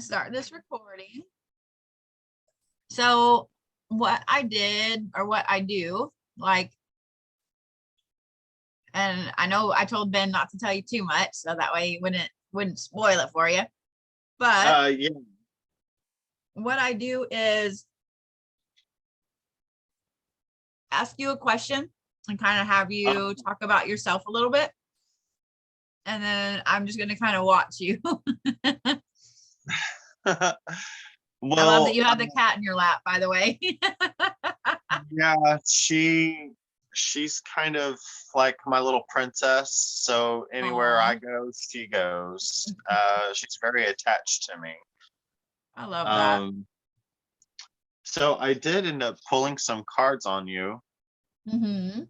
start this recording. So what I did or what I do, like, and I know I told Ben not to tell you too much, so that way he wouldn't spoil it for you. But Yeah. what I do is ask you a question and kind of have you talk about yourself a little bit. And then I'm just going to kind of watch you. I love that Well, you have the cat in your lap, by the way. yeah, she's kind of like my little princess. So anywhere I Aw, go, she goes. She's very attached to me. I love that. Um, so I did end up pulling some cards on you Mm-hmm.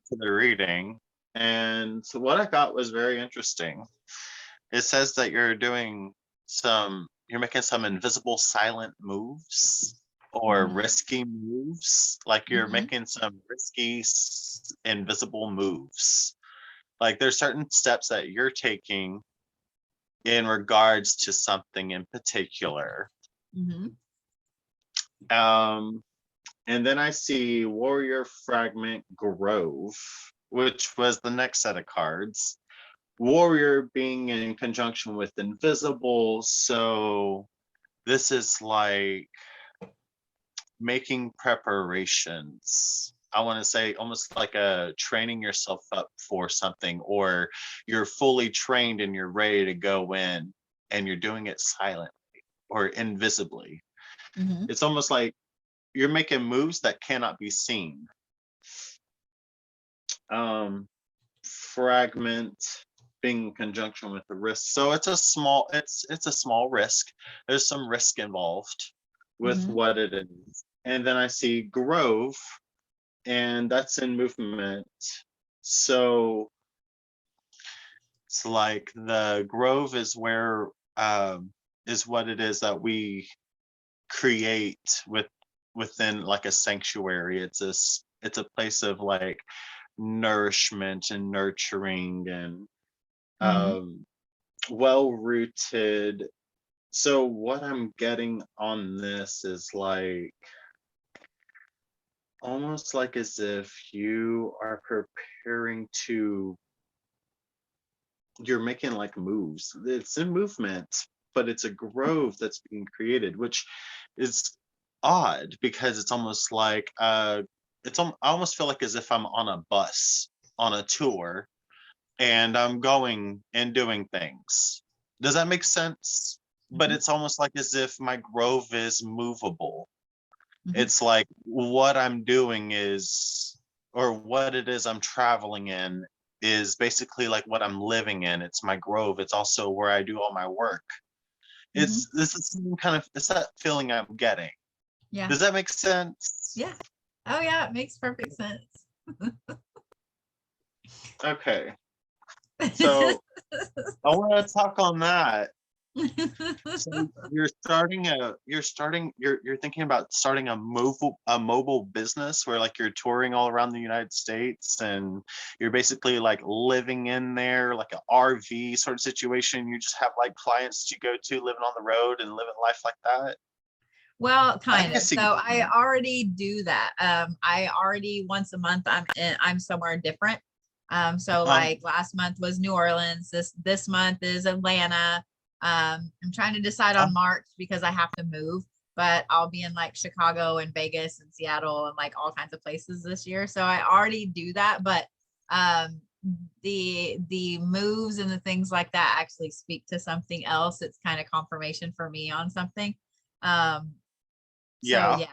for the reading, and so what I got was very interesting. It says that you're making some invisible silent moves or Mm-hmm. risky moves. Like you're Mm-hmm. making some risky invisible moves. Like there's certain steps that you're taking in regards to something in particular. Mm-hmm. Um, and then I see Warrior Fragment Grove, which was the next set of cards. Warrior being in conjunction with invisible, so this is like making preparations. I want to say almost like a training yourself up for something, or you're fully trained and you're ready to go in and you're doing it silently or invisibly. Mm-hmm. It's almost like you're making moves that cannot be seen. Fragment being in conjunction with the risk. So it's a small risk. There's some risk involved with Mm-hmm. what it is. And then I see grove, and that's in movement. So it's like the grove is where is what it is that we create within like a sanctuary. It's a place of like nourishment and nurturing and Mm-hmm. well rooted. So what I'm getting on this is like almost like as if you are preparing to you're making like moves. It's in movement, but it's a grove that's being created, which is odd because it's almost like I almost feel like as if I'm on a bus on a tour and I'm going and doing things. Does that make sense? But Mm-hmm. it's almost like as if my grove is movable. Mm-hmm. It's like what I'm doing is, or what it is I'm traveling in is basically like what I'm living in. It's my grove. It's also where I do all my work. Mm-hmm. It's that feeling I'm getting. Yeah. Does that make sense? Yeah. Oh yeah, it makes perfect sense. Okay. So I want to talk on that. So you're thinking about starting a mobile business where like you're touring all around the United States and you're basically like living in there like an RV sort of situation. You just have like clients you go to living on the road and living life like that. Well, I kind can of. see. So I already do that. I already once a month I'm somewhere different. So Um, like last month was New Orleans. This month is Atlanta. I'm trying to decide on um, March because I have to move, but I'll be in like Chicago and Vegas and Seattle and like all kinds of places this year. So I already do that, but um the moves and the things like that actually speak to something else. It's kind of confirmation for me on something. Um, so yeah. yeah.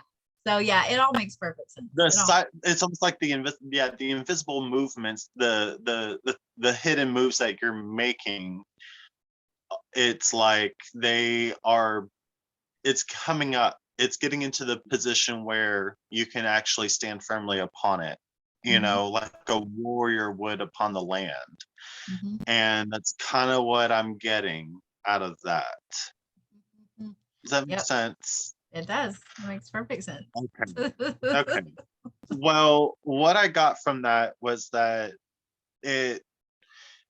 So yeah, it all makes perfect sense. It all It's almost like the invisible movements, the hidden moves that you're making. It's like it's coming up, it's getting into the position where you can actually stand firmly upon it, hmm like a warrior would upon the land. hmm And that's kind of what I'm getting out of that. Does that make Yep, sense? it does. It makes perfect sense. Okay. Okay. Well, what I got from that was that it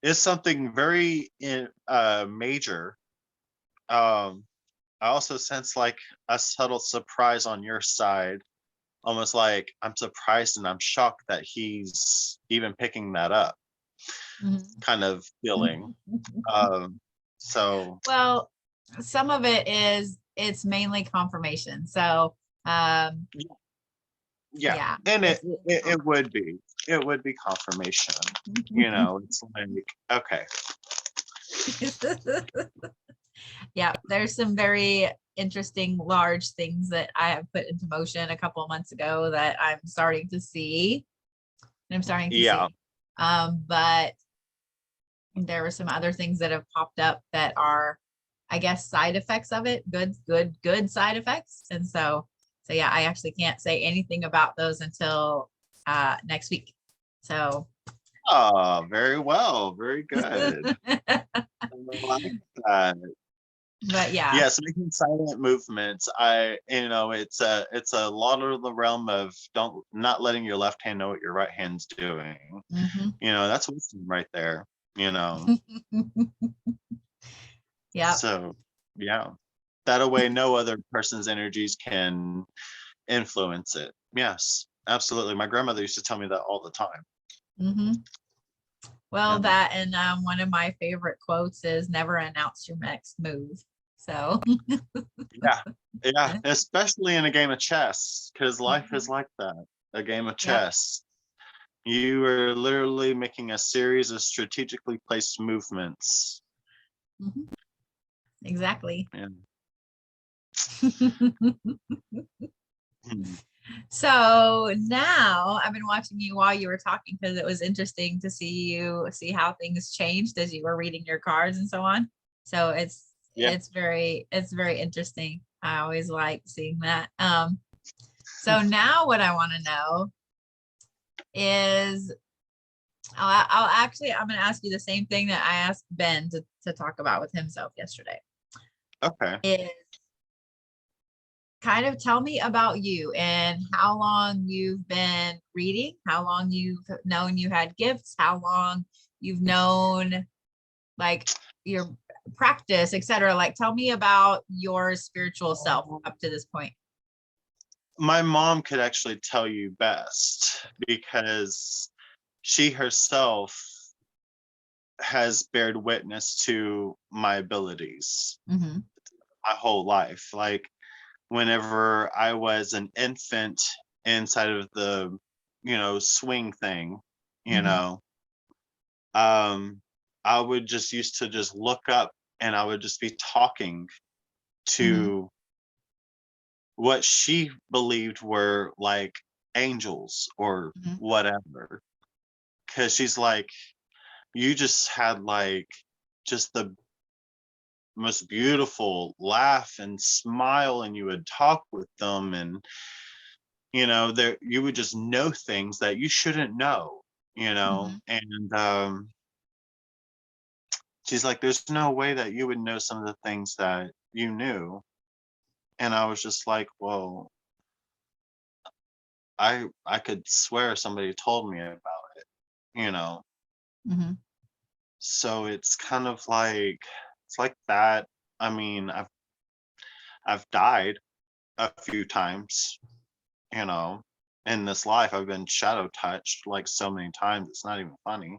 is something very major, um, I also sense like a subtle surprise on your side, almost like I'm surprised and I'm shocked that he's even picking that up kind of feeling. Um, so Well, some of it is it's mainly confirmation. So yeah, yeah, and it's it would be confirmation. You know, it's like okay, yeah, there's some very interesting large things that I have put into motion a couple of months ago that I'm starting to see. I'm starting to yeah, see. But there were some other things that have popped up that are, I guess, side effects of it, good side effects. And so yeah, I actually can't say anything about those until next week. So oh, very well, very good. I like that. but yeah. Yes, making silent movements. It's a lot of the realm of don't not letting your left hand know what your right hand's doing. Mhm. That's wisdom right there. You know, Yeah. so yeah, that way no other person's energies can influence it. Yes, absolutely. My grandmother used to tell me that all the time. Hmm. Well, Yeah, that and one of my favorite quotes is never announce your next move. So yeah, yeah. Especially in a game of chess, because life is mhm. like that. A game of Yep. chess. You are literally making a series of strategically placed movements. Mhm. Exactly. And hmm, So now I've been watching you while you were talking because it was interesting to see how things changed as you were reading your cards and so on. So yeah, it's very interesting. I always like seeing that. So now what I want to know is I'll actually I'm going to ask you the same thing that I asked Ben to talk about with himself yesterday. okay. Is kind of tell me about you and how long you've been reading, how long you've known you had gifts, how long you've known like your practice, etc. Like tell me about your spiritual self up to this point. My mom could actually tell you best because she herself has bared witness to my abilities Mm-hmm. my whole life. Like whenever I was an infant inside of the, swing thing, you Mm-hmm. know, um, I would just used to just look up and I would just be talking Mm-hmm. to what she believed were like angels or Mm-hmm. whatever. Cause she's like, you just had like just the most beautiful laugh and smile and you would talk with them and there you would just know things that you shouldn't know, Mm-hmm. and she's like, there's no way that you would know some of the things that you knew. And I was just like, well, I could swear somebody told me about it, you know. Mm-hmm. So it's like that. I mean, I've died a few times, you know. In this life, I've been shadow touched like so many times. It's not even funny.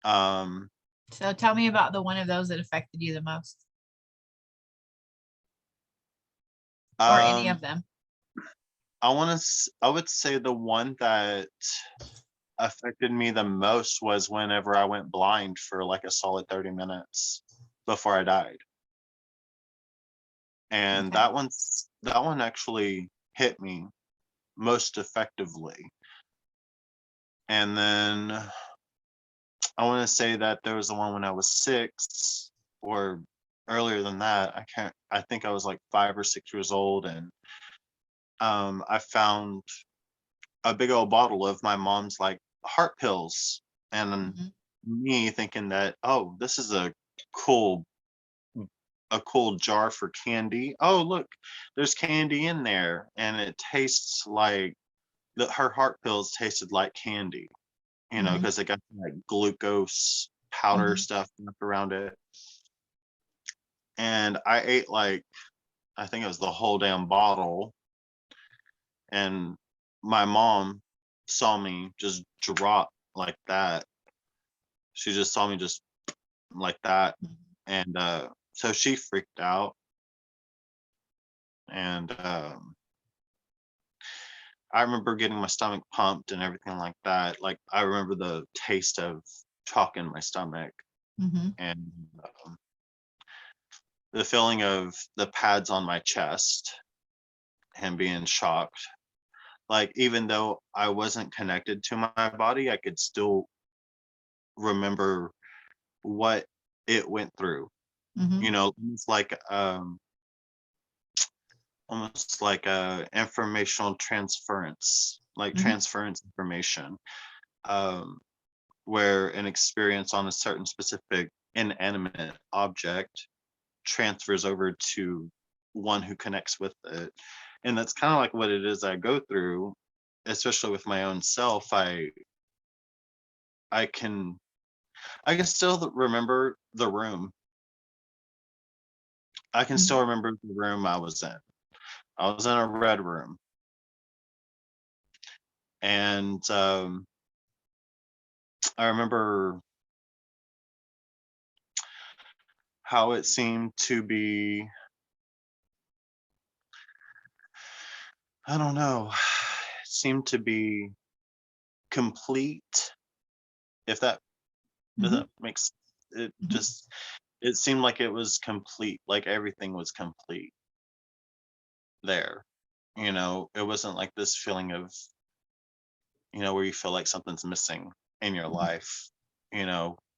Um, So tell me about the one of those that affected you the most or any um, of them. I would say the one that affected me the most was whenever I went blind for like a solid 30 minutes before I died. And Okay. that one actually hit me most effectively. And then I want to say that there was the one when I was 6 or earlier than that. I think I was like 5 or 6 years old and I found a big old bottle of my mom's like heart pills and Mm-hmm. me thinking that, oh, this is cool a cool jar for candy. Oh, look, there's candy in there and it tastes like her heart pills tasted like candy, Mm-hmm. because they got like glucose powder Mm-hmm. stuff wrapped around it. and I ate like, I think it was the whole damn bottle. And my mom saw me just drop like that. She just saw me just like that. And so she freaked out. And I remember getting my stomach pumped and everything like that. Like, I remember the taste of chalk in my stomach, Mhm. and the feeling of the pads on my chest and being shocked. Like, even though I wasn't connected to my body, I could still remember what it went through. Mhm. You know, almost like a informational transference, like Mhm. transference information, um, where an experience on a certain specific inanimate object transfers over to one who connects with it. And that's kind of like what it is I go through, especially with my own self. I can I can still remember the room. I can still Mhm. remember the room I was in. I was in a red room, and I remember how it seemed to be, I don't know, it seemed to be complete, if that if Mhm. that makes it. Mhm. Just, it seemed like it was complete, like everything was complete there. You know, it wasn't like this feeling of, where you feel like something's missing in your Mhm. life.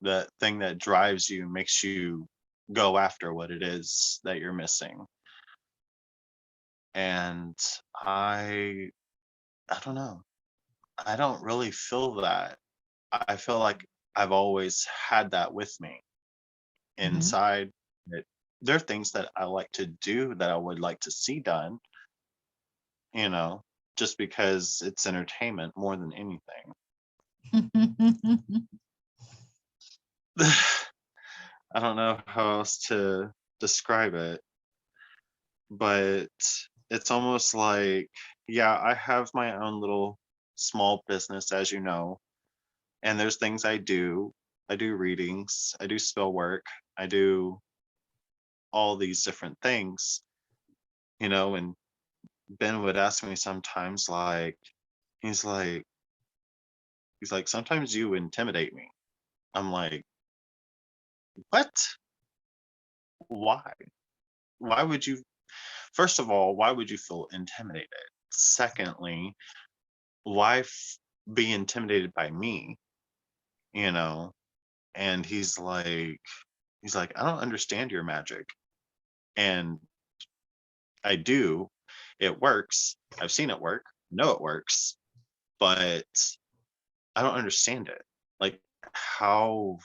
That thing that drives you, makes you go after what it is that you're missing. And I I don't know. I don't really feel that. I feel like I've always had that with me Mhm. inside. It, there are things that I like to do that I would like to see done, you know, just because it's entertainment more than anything. I don't know how else to describe it, but it's almost like, yeah, I have my own little small business, as you know, and there's things I do. I do readings, I do spell work, I do all these different things, and Ben would ask me sometimes, like, he's like, sometimes you intimidate me. I'm like, what? Why? Why would you, first of all, why would you feel intimidated? Secondly, why be intimidated by me? You know? And he's like, I don't understand your magic. And I do. It works. I've seen it work. Know it works, but I don't understand it. Like, how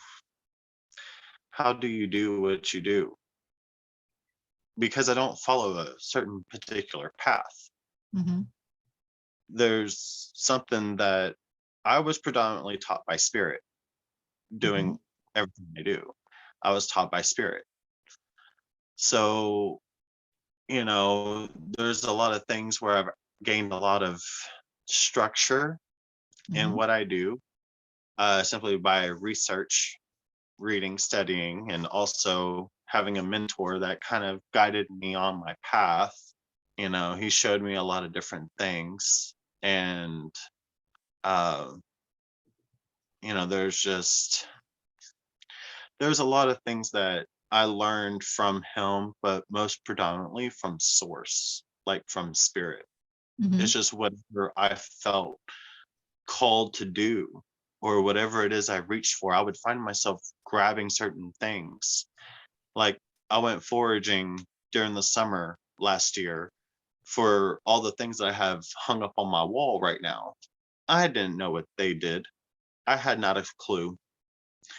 how do you do what you do? Because I don't follow a certain particular path. Mhm. There's something that I was predominantly taught by spirit, doing Mhm. everything I do. I was taught by spirit. So, there's a lot of things where I've gained a lot of structure in Mhm. what I do, simply by research, reading, studying, and also having a mentor that kind of guided me on my path. He showed me a lot of different things. And, uh, there's a lot of things that I learned from him, but most predominantly from source, like from spirit. It's Mhm. just whatever I felt called to do, or whatever it is I reached for, I would find myself grabbing certain things. Like, I went foraging during the summer last year for all the things that I have hung up on my wall right now. I didn't know what they did. I had not a clue.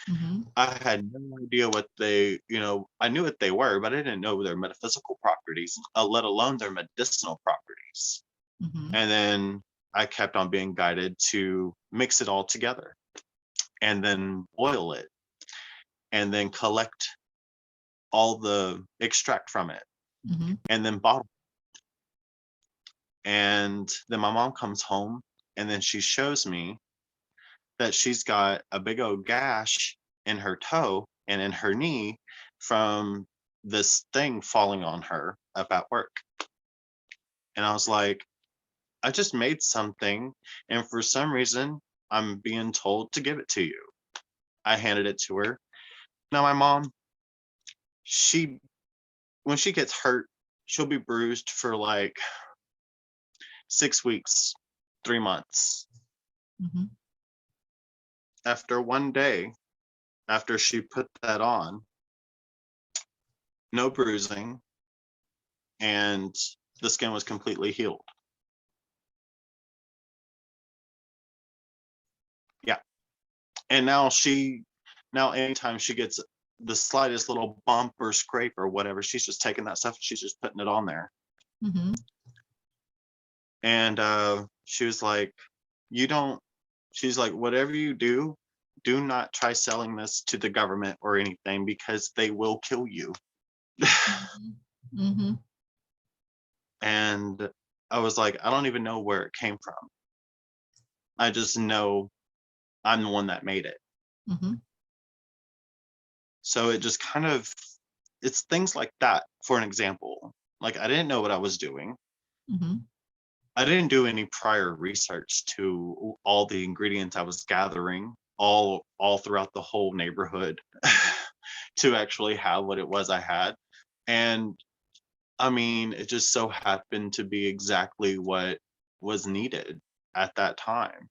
Mhm. I had no idea what I knew what they were, but I didn't know their metaphysical properties, let alone their medicinal properties. Mhm. And then I kept on being guided to mix it all together and then boil it and then collect all the extract from it and then bottle. And then my mom comes home and then she shows me that she's got a big old gash in her toe and in her knee from this thing falling on her up at work. And I was like, I just made something, and for some reason, I'm being told to give it to you. I handed it to her. Now, my mom, she, when she gets hurt, she'll be bruised for like 6 weeks, 3 months. After one day, after she put that on, no bruising, and the skin was completely healed. Yeah. And now anytime she gets the slightest little bump or scrape or whatever, she's just taking that stuff, she's just putting it on there. And she was like, she's like, whatever you do not try selling this to the government or anything, because they will kill you. And I was like, I don't even know where it came from. I just know I'm the one that made it. So it just kind of, it's things like that. For an example, like I didn't know what I was doing. I didn't do any prior research to all the ingredients I was gathering all throughout the whole neighborhood to actually have what it was I had. And I mean, it just so happened to be exactly what was needed at that time,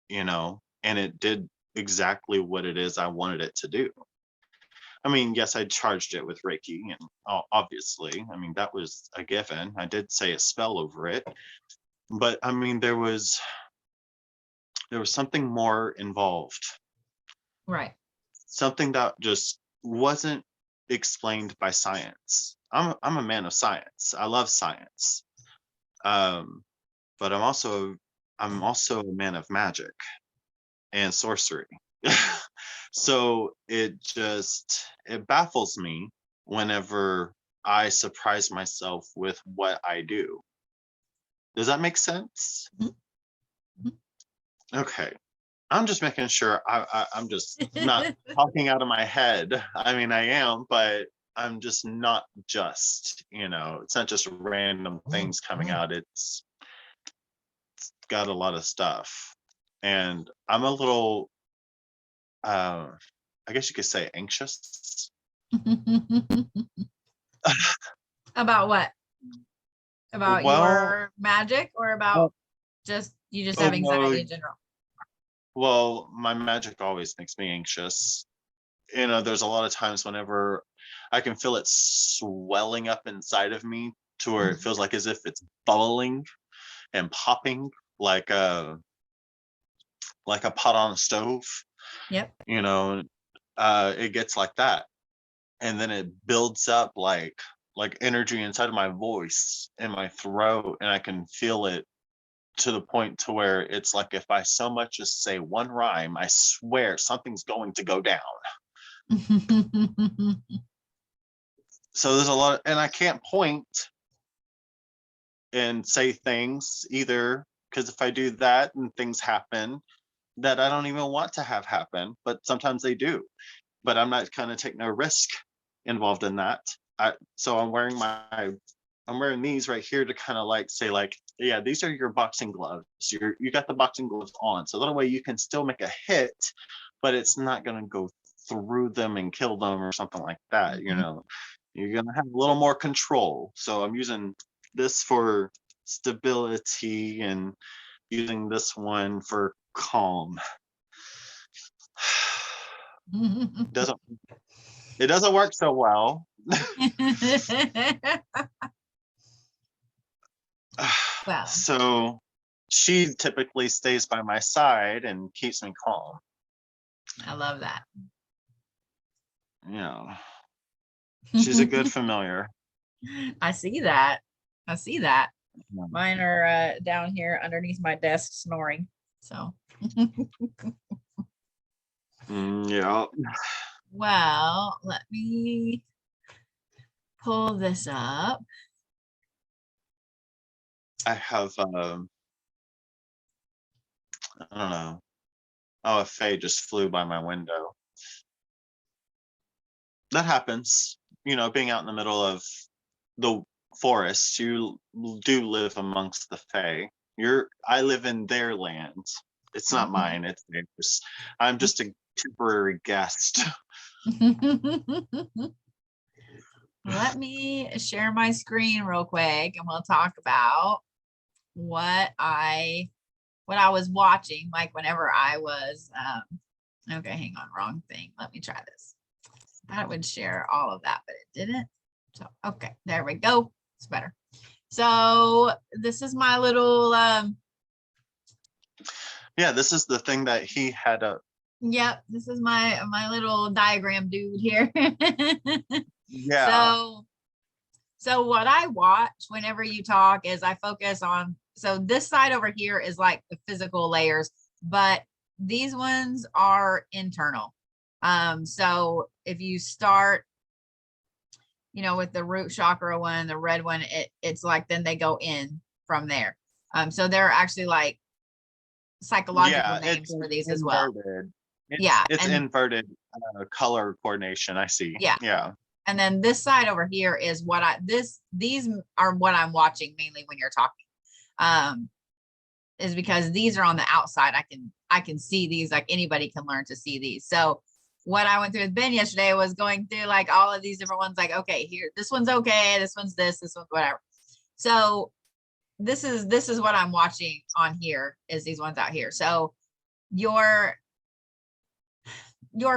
and it did exactly what it is I wanted it to do. I mean, yes, I charged it with Reiki, and obviously, I mean, that was a given. I did say a spell over it, but I mean, there was something more involved. Right. Something that just wasn't explained by science. I'm a man of science. I love science. But I'm also a man of magic and sorcery. So it baffles me whenever I surprise myself with what I do. Does that make sense? Okay. I'm just making sure I'm just not talking out of my head. I mean, I am, but I'm just not it's not just random things coming out. It's got a lot of stuff. And I'm a little, I guess you could say, anxious. About what? About your magic, or about you just have anxiety in general? Well, my magic always makes me anxious. There's a lot of times whenever I can feel it swelling up inside of me to where it feels like as if it's bubbling and popping like a pot on a stove. Yep. It gets like that. And then it builds up like energy inside of my voice and my throat, and I can feel it to the point to where it's like if I so much as say one rhyme, I swear something's going to go down. So there's a lot, and I can't point and say things either, because if I do that and things happen that I don't even want to have happen, but sometimes they do. But I'm not kind of taking a risk involved in that. So I'm wearing these right here to kind of like say like, yeah, these are your boxing gloves. You got the boxing gloves on, so that way you can still make a hit, but it's not going to go through them and kill them or something like that. You're going to have a little more control. So I'm using this for stability and using this one for calm. It doesn't work so well. Wow. So she typically stays by my side and keeps me calm. I love that. She's a good familiar. I see that. Mine are down here underneath my desk snoring. So. Yeah. Well, let me pull this up. I have I don't know. Oh, a Faye just flew by my window. That happens. You know, being out in the middle of the forest, you do live amongst the Fae. I live in their land. It's not mine, it's theirs. I'm just a temporary guest. Let me share my screen real quick and we'll talk about what I was watching, like whenever I was okay, hang on, wrong thing. Let me try this. I thought it would share all of that, but it didn't. So okay, there we go. It's better. So this is my little Yeah, this is the thing that he had a yep, this is my little diagram dude here. yeah. So what I watch whenever you talk is I focus on, so this side over here is like the physical layers, but these ones are internal. So if you start, you know, with the root chakra one, the red one, it's like, then they go in from there. So they're actually like psychological names for these as well. It's inverted color coordination. I see. Yeah. And then this side over here is what these are what I'm watching mainly when you're talking. Is because these are on the outside. I can see these, like anybody can learn to see these. So what I went through with Ben yesterday was going through like all of these different ones, like, okay, here, this one's okay, this one's this one's whatever. So this is what I'm watching on here, is these ones out here. So your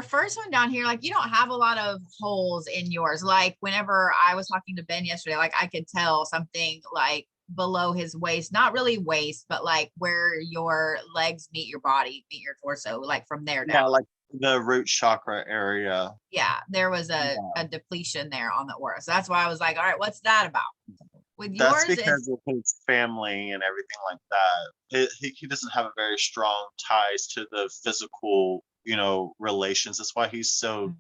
first one down here, like you don't have a lot of holes in yours. Like whenever I was talking to Ben yesterday, like I could tell something like below his waist, not really waist, but like where your legs meet your body, meet your torso, like from there down. Yeah, like the root chakra area. Yeah, there was a depletion there on the aura. So that's why I was like, all right, what's that about? With That's yours, because of his family and everything like that. He doesn't have a very strong ties to the physical, you know, relations. That's why he's so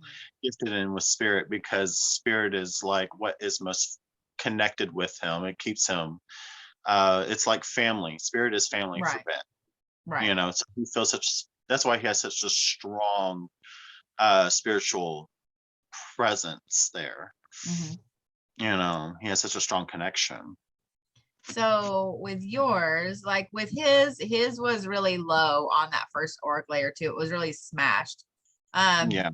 gifted in with spirit, because spirit is like what is most connected with him. It keeps him. It's like family. Spirit is family for Ben. right? You know, so he feels such. That's why he has such a strong spiritual presence there. You know, he has such a strong connection. So with yours, like with his was really low on that first auric layer too. It was really smashed. Yeah.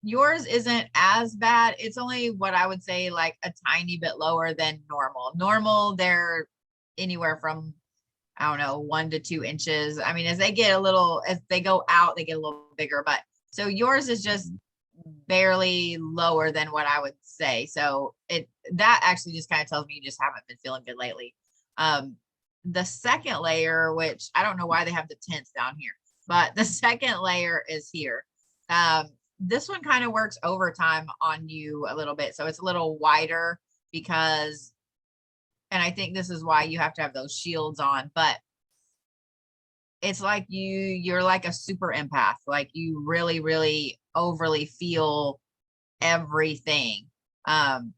Yours isn't as bad. It's only what I would say like a tiny bit lower than normal. Normal, they're anywhere from, I don't know, 1 to 2 inches. I mean, as they go out, they get a little bigger, but so yours is just barely lower than what I would say. So that actually just kind of tells me you just haven't been feeling good lately. The second layer, which I don't know why they have the tents down here, but the second layer is here. This one kind of works overtime on you a little bit. So it's a little wider because, and I think this is why you have to have those shields on, but it's like you're like a super empath. Like you really, really overly feel everything.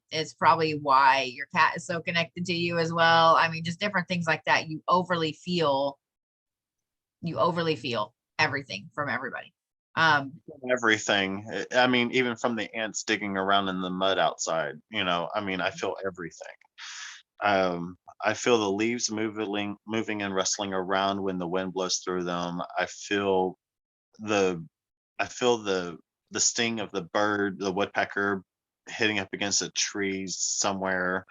It's probably why your cat is so connected to you as well. I mean, just different things like that. You overly feel everything from everybody. Everything. I mean, even from the ants digging around in the mud outside, you know, I mean, I feel everything. I feel the leaves moving and rustling around when the wind blows through them. I feel the sting of the bird, the woodpecker hitting up against a tree somewhere.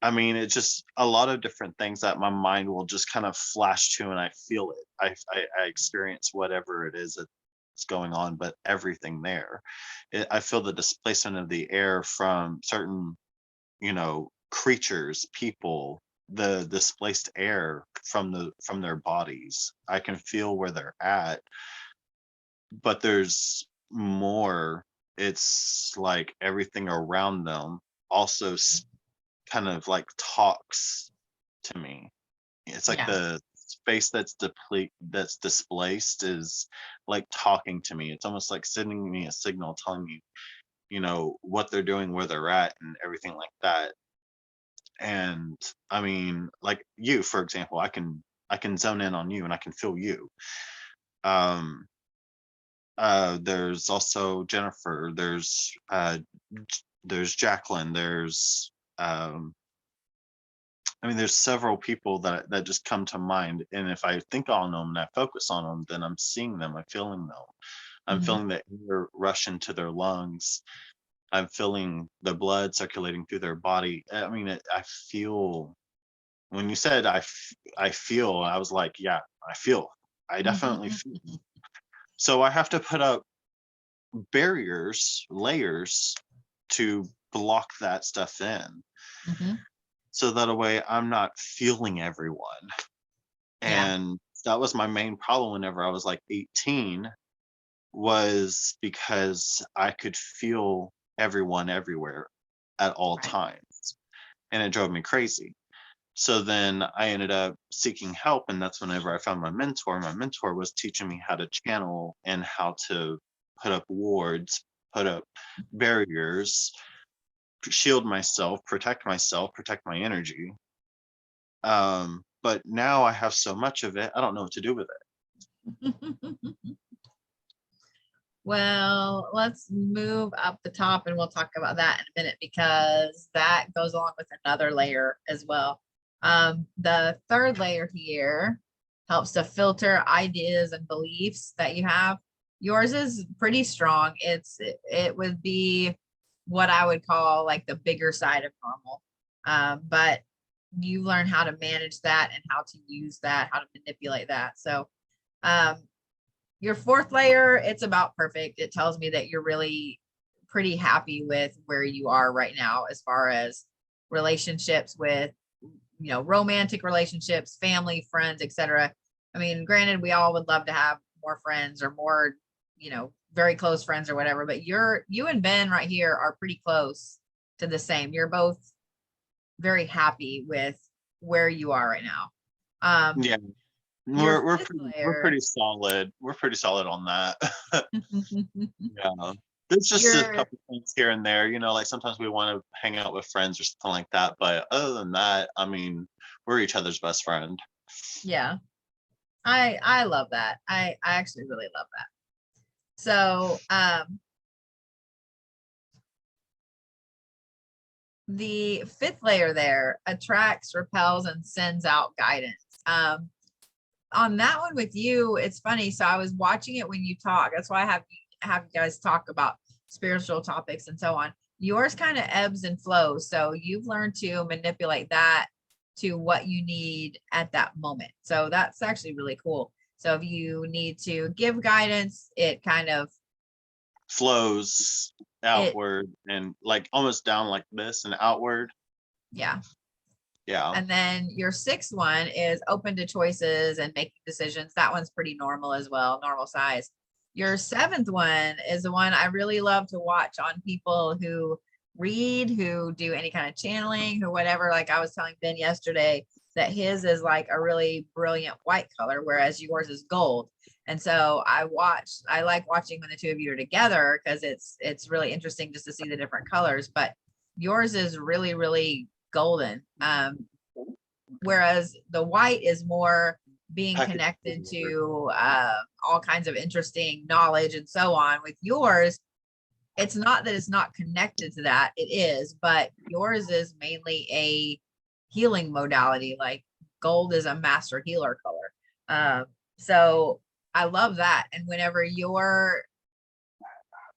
I mean, it's just a lot of different things that my mind will just kind of flash to, and I feel it. I experience whatever it is that's going on, but everything there. I feel the displacement of the air from certain, you know, creatures, people, the displaced air from their bodies. I can feel where they're at, but there's more. It's like everything around them also kind of like talks to me. It's like the space that's displaced is like talking to me. It's almost like sending me a signal telling me, what they're doing, where they're at, and everything like that. And I mean, like you, for example, I can zone in on you and I can feel you. Um, there's also Jennifer. There's Jacqueline. Um, there's several people that just come to mind, and if I think on them and I focus on them, then I'm seeing them, I'm feeling them. I'm Mhm. feeling the air rush into their lungs. I'm feeling the blood circulating through their body. I feel when you said I feel, I was like, yeah, I feel. I definitely feel. So I have to put up barriers, layers to block that stuff in. Mhm. So that a way I'm not feeling everyone. Yeah. And that was my main problem whenever I was like 18, was because I could feel everyone everywhere at all Right. times. And it drove me crazy. So then I ended up seeking help, and that's whenever I found my mentor. My mentor was teaching me how to channel and how to put up wards, put up barriers, shield myself, protect my energy. But now I have so much of it, I don't know what to do with it. Well, let's move up the top and we'll talk about that in a minute because that goes along with another layer as well. The third layer here helps to filter ideas and beliefs that you have. Yours is pretty strong. It would be what I would call like the bigger side of normal. But you learn how to manage that and how to use that, how to manipulate that. So um, your fourth layer, it's about perfect. It tells me that you're really pretty happy with where you are right now as far as relationships with, romantic relationships, family, friends, etc. I mean, granted, we all would love to have more friends or more, very close friends or whatever, but you and Ben right here are pretty close to the same. You're both very happy with where you are right now. Yeah, Your we're fifth we're layer, pretty solid. We're pretty solid on that. Yeah. There's just a your couple things here and there, like sometimes we want to hang out with friends or something like that. But other than that, we're each other's best friend. yeah. I love that. I actually really love that. So the fifth layer there attracts, repels, and sends out guidance. On that one with you, it's funny. So I was watching it when you talk. That's why I have you guys talk about spiritual topics and so on. Yours kind of ebbs and flows. So you've learned to manipulate that to what you need at that moment. So that's actually really cool. So if you need to give guidance, it kind of Flows it outward and like almost down like this and outward. yeah. Yeah. And then your sixth one is open to choices and making decisions. That one's pretty normal as well, normal size. Your seventh one is the one I really love to watch on people who read, who do any kind of channeling, who whatever. Like I was telling Ben yesterday that his is like a really brilliant white color, whereas yours is gold. And so I like watching when the two of you are together because it's really interesting just to see the different colors. But yours is really, really golden. Whereas the white is more being Package connected together. to all kinds of interesting knowledge and so on. With yours, it's not that it's not connected to that, it is, but yours is mainly a healing modality. Like gold is a master healer color. So I love that. And whenever you're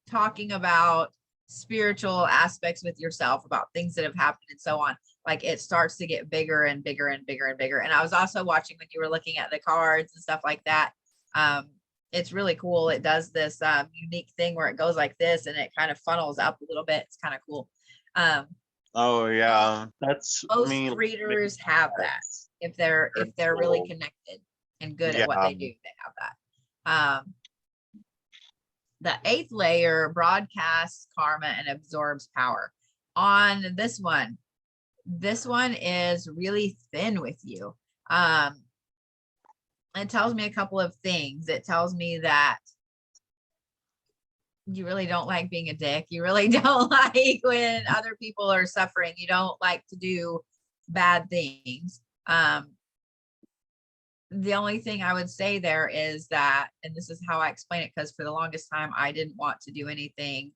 talking about spiritual aspects with yourself, about things that have happened and so on, like it starts to get bigger and bigger and bigger and bigger. And I was also watching when you were looking at the cards and stuff like that. It's really cool. It does this unique thing where it goes like this and it kind of funnels up a little bit. It's kind of cool. Um, Oh most, yeah. That's most me. readers have that if they're really Cool. connected and good at what Yeah. they do, they have that. The eighth layer broadcasts karma and absorbs power. On this one is really thin with you. It tells me a couple of things. It tells me that you really don't like being a dick. You really don't like when other people are suffering. You don't like to do bad things. The only thing I would say there is that, and this is how I explain it, because for the longest time I didn't want to do anything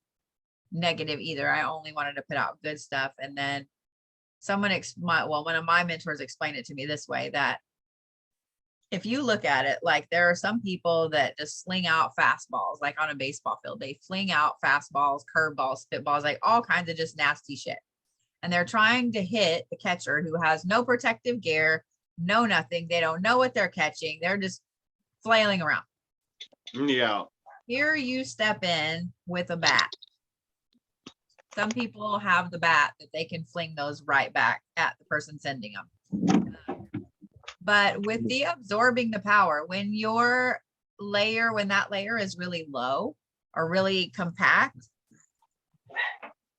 negative either. I only wanted to put out good stuff. And then someone, one of my mentors explained it to me this way, that if you look at it, like there are some people that just sling out fastballs, like on a baseball field, they fling out fastballs, curveballs, spitballs, like all kinds of just nasty shit. And they're trying to hit the catcher who has no protective gear, no nothing. They don't know what they're catching. They're just flailing around. Yeah. Here you step in with a bat. Some people have the bat that they can fling those right back at the person sending them. But with the absorbing the power, when that layer is really low or really compact,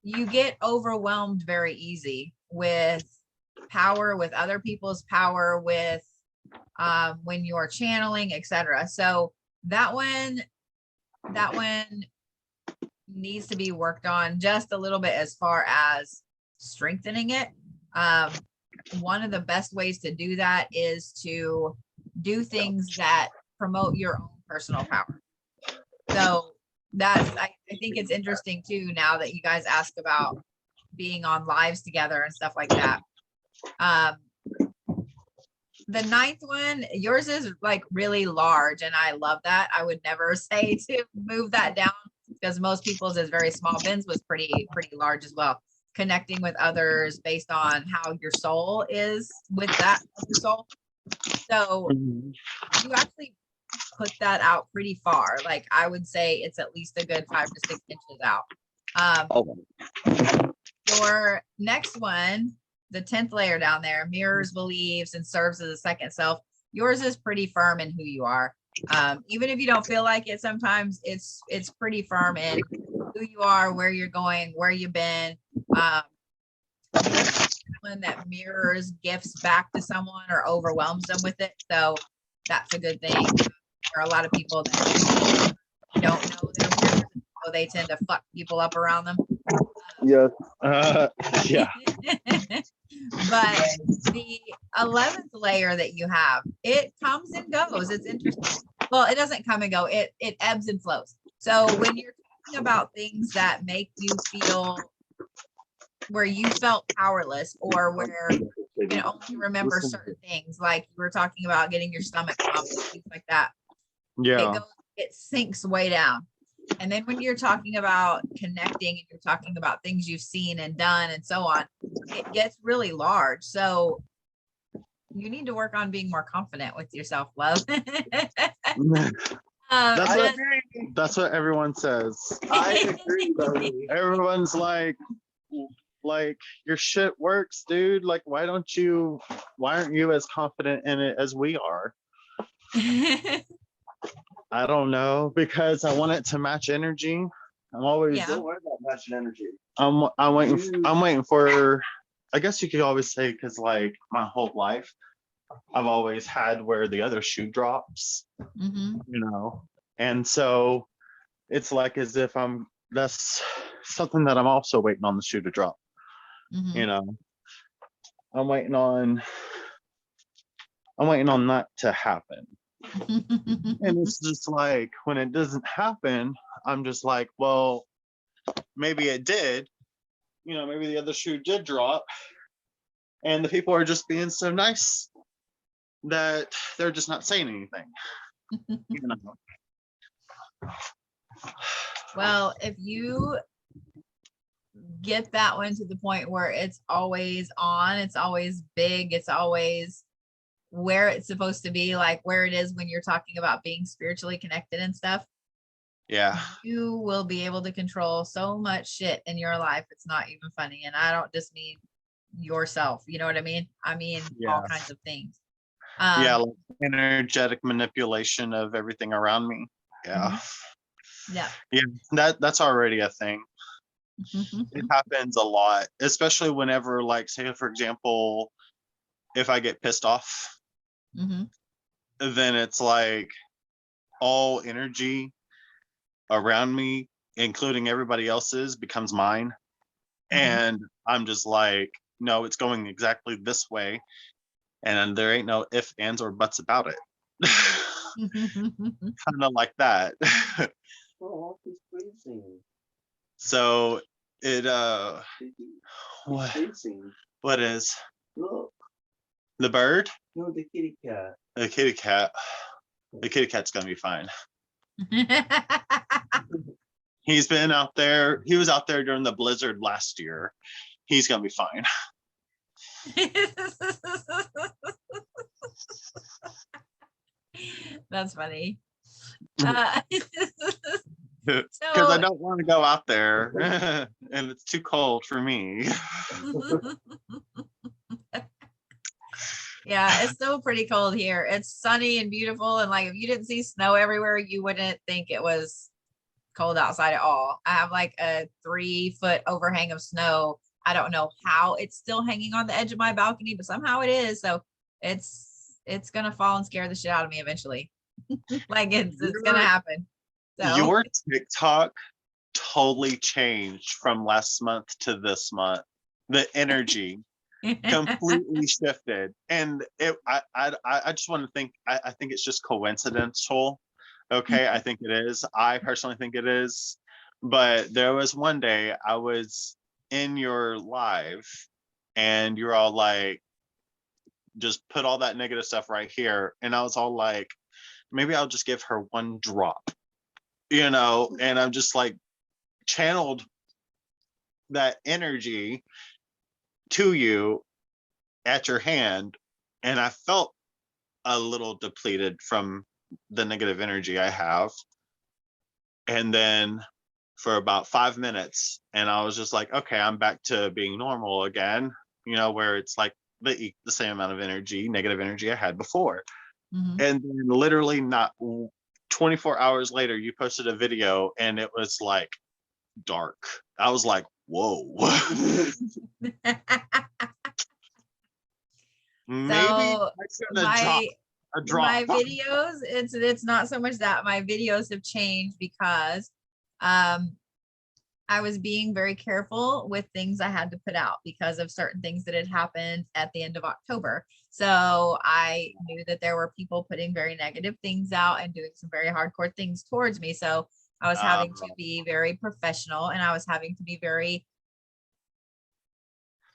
you get overwhelmed very easy with power, with other people's power, with when you're channeling, etc. So that one needs to be worked on just a little bit as far as strengthening it. One of the best ways to do that is to do things that promote your own personal power. So I think it's interesting too, now that you guys ask about being on lives together and stuff like that. The ninth one, yours is like really large, and I love that. I would never say to move that down, because most people's is very small. Ben's was pretty large as well. Connecting with others based on how your soul is with that soul. So you actually put that out pretty far. Like I would say it's at least a good 5 to 6 inches out. Your next one, the 10th layer down there, mirrors, believes, and serves as a second self. Yours is pretty firm in who you are. Even if you don't feel like it, sometimes it's pretty firm in who you are, where you're going, where you've been. One that mirrors gifts back to someone or overwhelms them with it. So that's a good thing. There are a lot of people that don't know their mirrors, so they tend to fuck people up around them. Yes. Yeah. But the 11th layer that you have, it comes and goes. It's interesting. Well, it doesn't come and go. It ebbs and flows. So when you're talking about things that make you feel where you felt powerless, or where you can only remember certain things, like you were talking about getting your stomach pumped and things like that. Yeah. It sinks way down. And then when you're talking about connecting and you're talking about things you've seen and done and so on, it gets really large. So you need to work on being more confident with yourself, love. That's what everyone says. I agree, buddy. Everyone's like your shit works, dude. Like, why aren't you as confident in it as we are? I don't know, because I want it to match energy. I'm always Don't worry about matching energy. I'm waiting for, I guess you could always say, because like my whole life I've always had where the other shoe drops, you know, and so it's like as if that's something that I'm also waiting on the shoe to drop. You know, I'm waiting on that to happen. And it's just like, when it doesn't happen, I'm just like, well, maybe it did, you know, maybe the other shoe did drop, and the people are just being so nice that they're just not saying anything. You know. Well, if you get that one to the point where it's always on, it's always big, it's always where it's supposed to be, like where it is when you're talking about being spiritually connected and stuff, Yeah. you will be able to control so much shit in your life. It's not even funny. And I don't just mean yourself, you know what I mean? I mean all kinds of things. Like energetic manipulation of everything around me. Yeah. That's already a thing. It happens a lot, especially whenever, like, say for example, if I get pissed off, then it's like all energy around me including everybody else's, becomes mine. Mhm. And I'm just like, no, it's going exactly this way. And there ain't no ifs, ands, or buts about it. Kind of like that. Oh, he's freezing. So it He's what freezing. what is Look, the bird? no, the kitty cat. The kitty cat. The kitty cat's gonna be fine. He's been out there. He was out there during the blizzard last year. He's gonna be fine. That's funny. Because I don't want to go out there and it's too cold for me. Yeah, it's still pretty cold here. It's sunny and beautiful, and like if you didn't see snow everywhere, you wouldn't think it was cold outside at all. I have like a 3-foot overhang of snow. I don't know how it's still hanging on the edge of my balcony, but somehow it is. So it's gonna fall and scare the shit out of me eventually. Like it's gonna happen. So Your TikTok totally changed from last month to this month. The energy completely shifted, and I just want to think. I think it's just coincidental. Okay, I think it is. I personally think it is. But there was one day I was in your live, and you're all like, just put all that negative stuff right here, and I was all like, maybe I'll just give her one drop, and I'm just like channeled that energy to you at your hand, and I felt a little depleted from the negative energy I have. And then for about 5 minutes, and I was just like, okay, I'm back to being normal again, where it's like the same amount of energy, negative energy I had before. Mhm. And then literally not 24 hours later, you posted a video and it was like dark. I was like, whoa. Maybe So I should have dropped my videos, it's not so much that my videos have changed because I was being very careful with things I had to put out because of certain things that had happened at the end of October. So I knew that there were people putting very negative things out and doing some very hardcore things towards me. So I was having to be very professional, and I was having to be very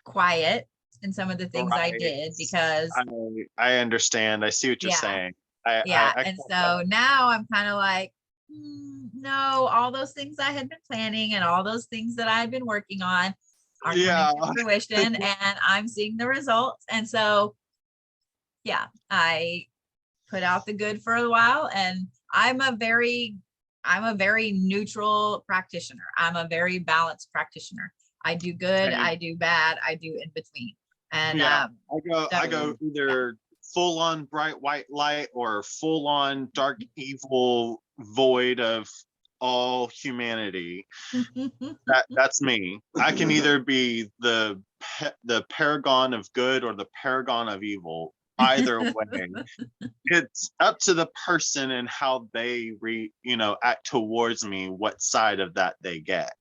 quiet in some of the things I Right. did because I understand. I see what you're Yeah. saying. yeah. I And get so now I'm kind of like, no, all those things I had been planning and all those things that I had been working on are Yeah. coming to fruition, and I'm seeing the results. And so, yeah, I put out the good for a while, and I'm a very neutral practitioner. I'm a very balanced practitioner. I do good, Same. I do bad, I do in between. And Yeah. I go so- either full on bright white light or full on dark evil void of all humanity. That's me. I can either be the paragon of good or the paragon of evil. Either way, it's up to the person and how they act towards me, what side of that they get.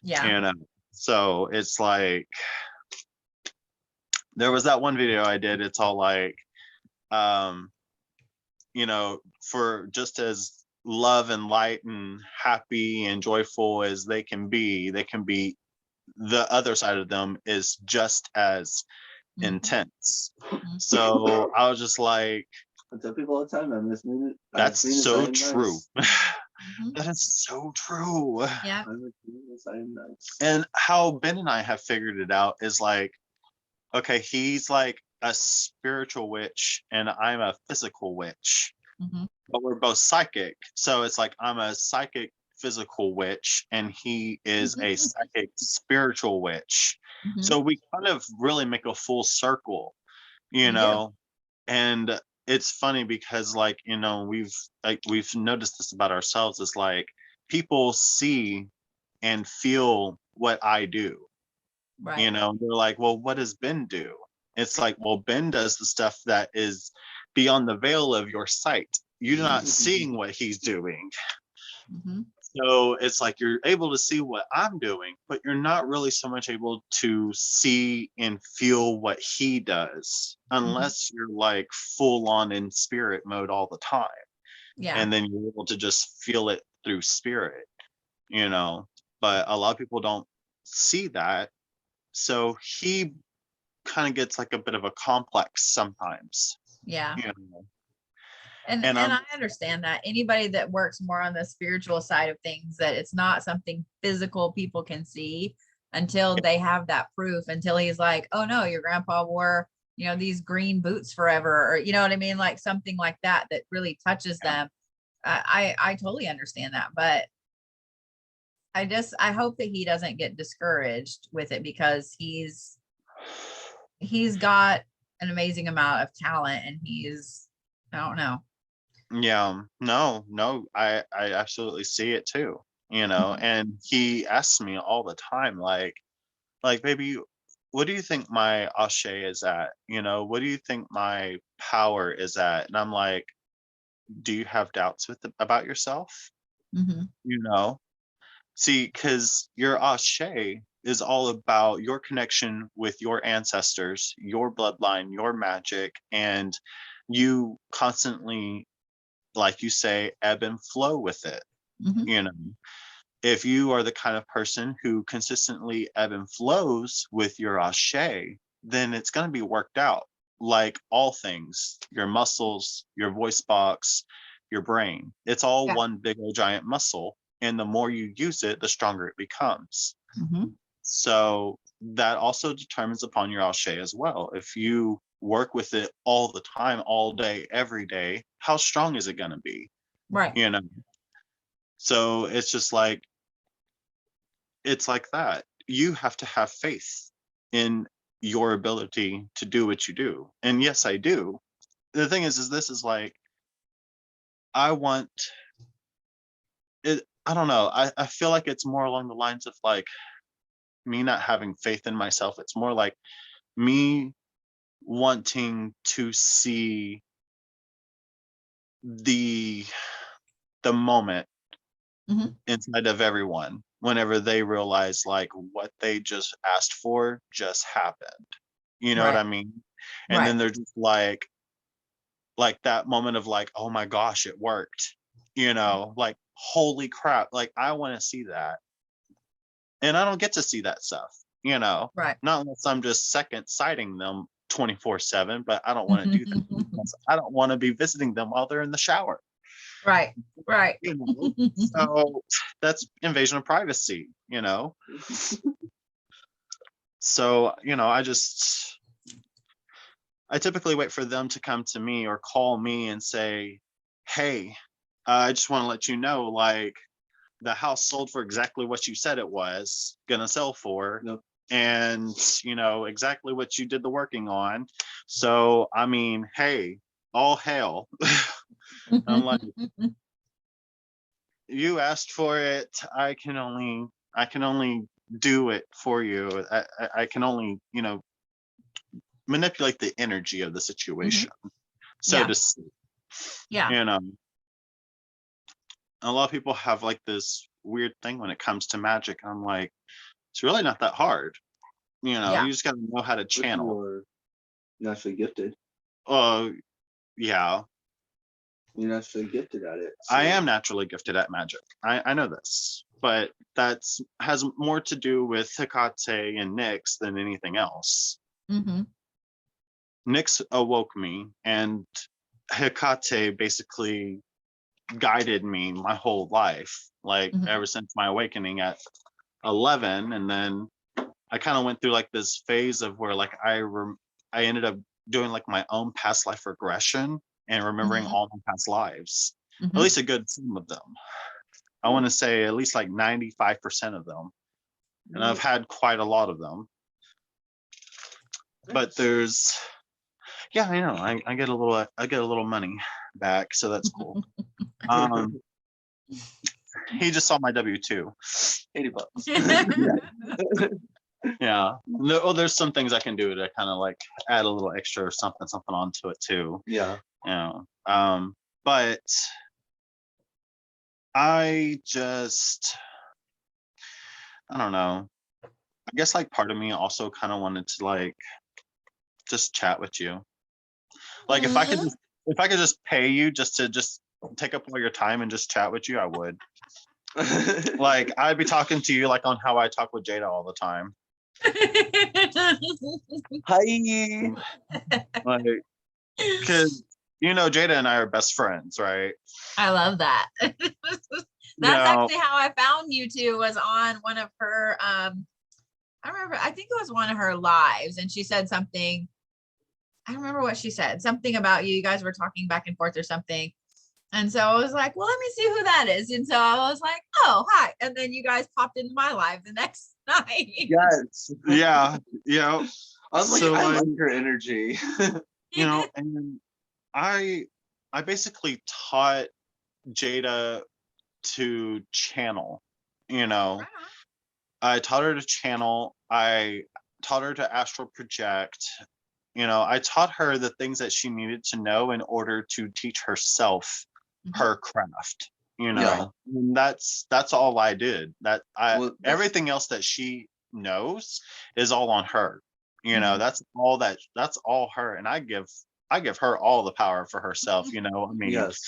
yeah. So it's like there was that one video I did. It's all like for just as love and light and happy and joyful as they can be, the other side of them is just as Mhm. intense. Mhm. So I was just like, I tell people all the time, I'm listening. that's so true. Mhm. That is so true. Yeah. I'm nice. And how Ben and I have figured it out is like, okay, he's like a spiritual witch and I'm a physical witch, Mhm. but we're both psychic. So it's like I'm a psychic physical witch and he is a psychic spiritual witch. Mhm. So we kind of really make a full circle, We do. and it's funny because we've noticed this about ourselves is like people see and feel what I do. Right. They're like, well, what does Ben do? It's like, well, Ben does the stuff that is beyond the veil of your sight. You're not seeing what he's doing. Mhm. So it's like you're able to see what I'm doing, but you're not really so much able to see and feel what he does unless you're like full on in spirit mode all the time. Yeah. And then you're able to just feel it through spirit, you know. But a lot of people don't see that. So he kind of gets like a bit of a complex sometimes, Yeah. you know. And And I understand that anybody that works more on the spiritual side of things, that it's not something physical people can see until they have that proof, until he's like, oh no, your grandpa wore, these green boots forever, or you know what I mean? Like something like that that really touches them. I totally understand that, but I hope that he doesn't get discouraged with it, because he's got an amazing amount of talent, and I don't know. yeah, no, I absolutely see it too, you know. And he asks me all the time, like baby, what do you think my ashe is at, you know? What do you think my power is at? And I'm like, do you have doubts about yourself, Mhm. you know? See, because your ashe is all about your connection with your ancestors, your bloodline, your magic, and you constantly, like you say, ebb and flow with it. Mhm. You know, if you are the kind of person who consistently ebb and flows with your ashe, then it's going to be worked out. Like all things, your muscles, your voice box, your brain, it's all Yeah. one big old giant muscle. And the more you use it, the stronger it becomes. Mhm. So that also determines upon your ashe as well. If you work with it all the time, all day, every day, how strong is it going to be? Right. You know? So it's just like, it's like that. You have to have faith in your ability to do what you do. And yes, I do. The thing is this is like, I want it. I don't know. I feel like it's more along the lines of like me not having faith in myself. It's more like me wanting to see the moment Mhm. inside of everyone whenever they realize like what they just asked for just happened. You know what Right. I mean? And Right. then they're just like that moment of like, oh my gosh, it worked. You know, like holy crap, like I want to see that. And I don't get to see that stuff, you know, Right. not unless I'm just second sighting them 24/7, but I don't want to do that because I don't want to be visiting them while they're in the shower. Right. Right. You know, so that's invasion of privacy, you know. So, you know, I typically wait for them to come to me or call me and say, hey, I just want to let you know, like, the house sold for exactly what you said it was gonna sell for. Nope. And you know exactly what you did the working on. So I mean, hey, all hail. I'm like, you asked for it. I can only do it for you. I can only, you know, manipulate the energy of the situation, so Yeah. to speak. Yeah. You know, a lot of people have like this weird thing when it comes to magic. I'm like, it's really not that hard. You know, Yeah. you just got to know how to If channel. you're naturally gifted. Yeah, You're naturally gifted at it. I so- am naturally gifted at magic. I know this, but that's has more to do with Hecate and Nyx than anything else. Mm-hmm. Nyx awoke me, and Hecate basically guided me my whole life, like Mhm. ever since my awakening at 11. And then I kind of went through like this phase of where like I ended up doing like my own past life regression and remembering Mhm. all my past lives, at Mhm. least a good some of them. I want to say at least like 95% of them, and I've had quite a lot of them. But there's, yeah, I know, I get a little money back, so that's cool. Um, he just saw my W-2. $80. Yeah. No, well, there's some things I can do to kind of like add a little extra or something onto it too. Yeah. You know. But I don't know. I guess like part of me also kind of wanted to like just chat with you. Like if I could just pay you just to just take up all your time and just chat with you, I would. Like I'd be talking to you like on how I talk with Jada all the time. Hi. Like, because you know, Jada and I are best friends, right? I love that. That's Now, actually how I found you two, was on one of her I remember, I think it was one of her lives, and she said something. I don't remember what she said, something about you. You guys were talking back and forth or something. And so I was like, well, let me see who that is. And so I was like, oh, hi. And then you guys popped into my live the next night. Yes. yeah, I'm like, So, I like- like your energy. you know, and I basically taught Jada to channel, you know. Right on. I taught her to channel. I taught her to astral project. You know, I taught her the things that she needed to know in order to teach herself Mhm. her craft. You know, Yeah. and that's all I did. That I Well, everything else that she knows is all on her. You know, Mhm. that's all her, and I give her all the power for herself. You know, I mean, yes.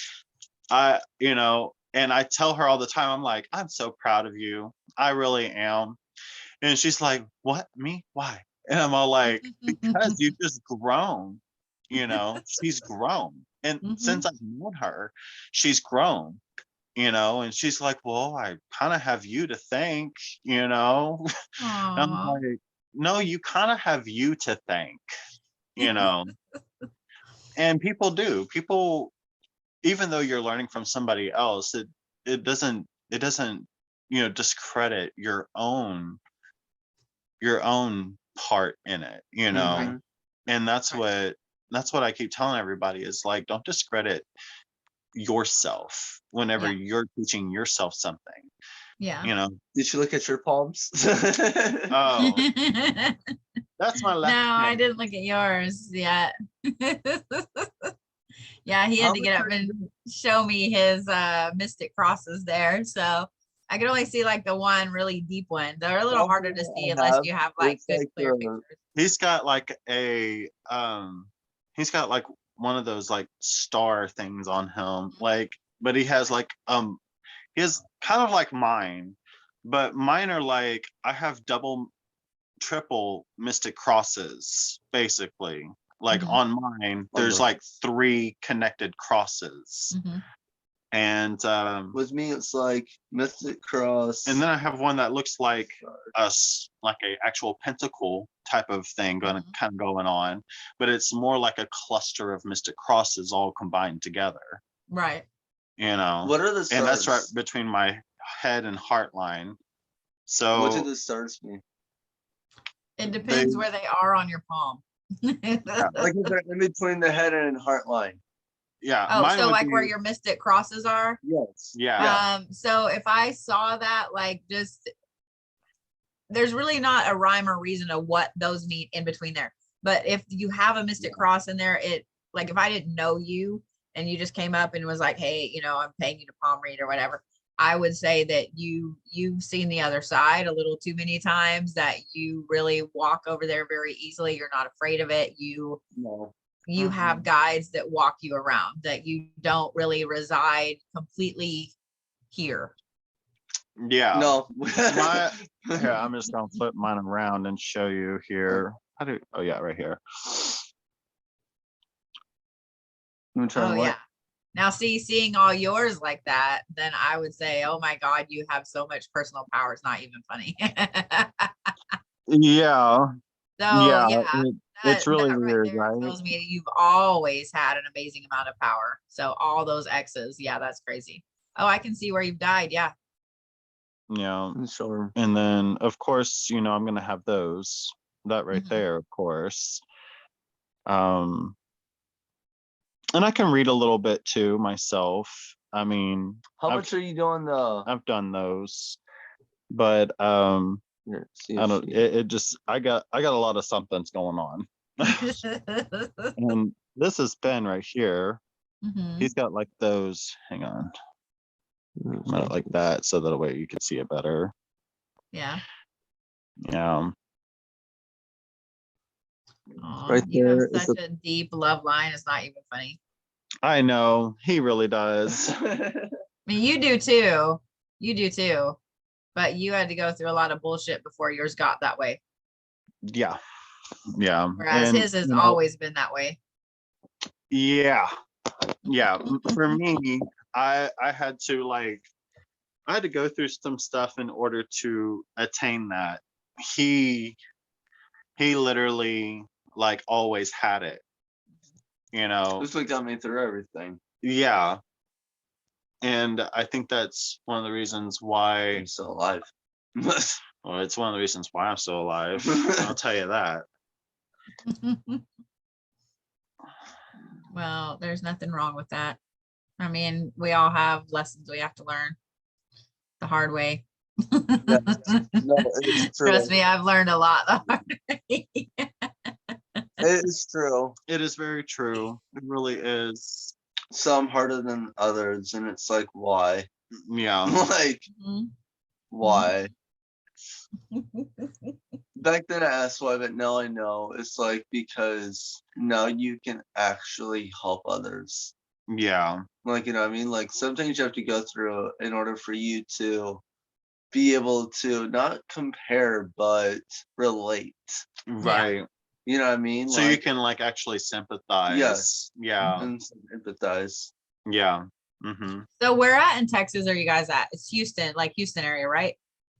you know, and I tell her all the time, I'm like, I'm so proud of you. I really am. And she's like, what? Me? Why? And I'm all like, because you just grown, you know, she's grown. And since I've known her, she's grown, you know, and she's like, well, I kind of have you to thank, you know. And I'm Aw. like, no, you kind of have you to thank, you know. And people do. People, even though you're learning from somebody else, it doesn't you know, discredit your own part in it, you know. Mhm. And that's what I keep telling everybody is like, don't discredit yourself whenever Yeah. you're teaching yourself something, Yeah. you know. Did you look at your palms? Oh, that's my No, left I hand. didn't look at yours yet. Yeah, he had How to much get up are you and show me his mystic crosses there. So I could only see like the one really deep one. They're a little harder to see I unless have, you have like it's good like clear pictures. He's got like he's got like one of those like star things on him, like, but he has like he has kind of like mine, but mine are like, I have triple mystic crosses basically. Like Mhm. on mine there's the- like 3 connected crosses. Mhm. And With me, it's like Mystic Cross. and then I have one that looks like like a actual pentacle type of thing kind of going on, but it's more like a cluster of mystic crosses all combined together, Right. you know. What are the stars? And that's right between my head and heart line. So What do the stars mean? It depends where they are on your palm. Like if they're in between the head and heart line. yeah, Oh, mine so would like be, where your mystic crosses are? Yes. yeah. So if I saw that, like, just there's really not a rhyme or reason of what those mean in between there. But if you have a mystic cross in there, it, like, if I didn't know you and you just came up and was like, hey, you know, I'm paying you to palm read or whatever, I would say that you've seen the other side a little too many times, that you really walk over there very easily. You're not afraid of it. You No. have guides that walk you around, that you don't really reside completely here. Yeah. No. My here, I'm just gonna flip mine around and show you here. Oh yeah, right here. I'm trying Oh what? yeah. Now seeing all yours like that, then I would say, oh my God, you have so much personal power. It's not even funny. Yeah. So Yeah, yeah, it's really that right weird, there right? tells me that you've always had an amazing amount of power. So all those X's, yeah, that's crazy. Oh, I can see where you've died. Yeah. Yeah. Sure. And then of course, you know, I'm gonna have that right Mhm. there, of course. And I can read a little bit too myself. I mean, How much are you doing the? I've done those, but Here, see I if don't, she- it just, I got a lot of something's going on. And this is Ben right here. Mhm. He's got like those, hang on. like that, so that way you can see it better. Yeah. Yeah. Aw, Right you have there is such a deep love line. It's not even funny. I know, he really does. I mean, you do too. You do too. But you had to go through a lot of bullshit before yours got that way. Yeah. Yeah. Whereas And his has you know, always been that way. yeah. Yeah. For me, I had to like I had to go through some stuff in order to attain that. He he literally like always had it, you know. This got me through everything. Yeah. And I think that's one of the reasons why, I'm still alive. well, it's one of the reasons why I'm still alive. I'll tell you that. Well, there's nothing wrong with that. I mean, we all have lessons we have to learn the hard way. No, it's true. Trust me, I've learned a lot the hard way. It is true. It is very true. It really is. Some harder than others, and it's like, why? Yeah. Like, Mhm. why? Back then I asked why, but now I know. It's like because now you can actually help others. Yeah. Like, you know what I mean? Like some things you have to go through in order for you to be able to not compare but relate. Right. You know what I mean? So you Like, can like actually sympathize. yes, Yeah. and empathize. Yeah. Mm-hmm. So where at in Texas are you guys at? It's Houston, like Houston area, right?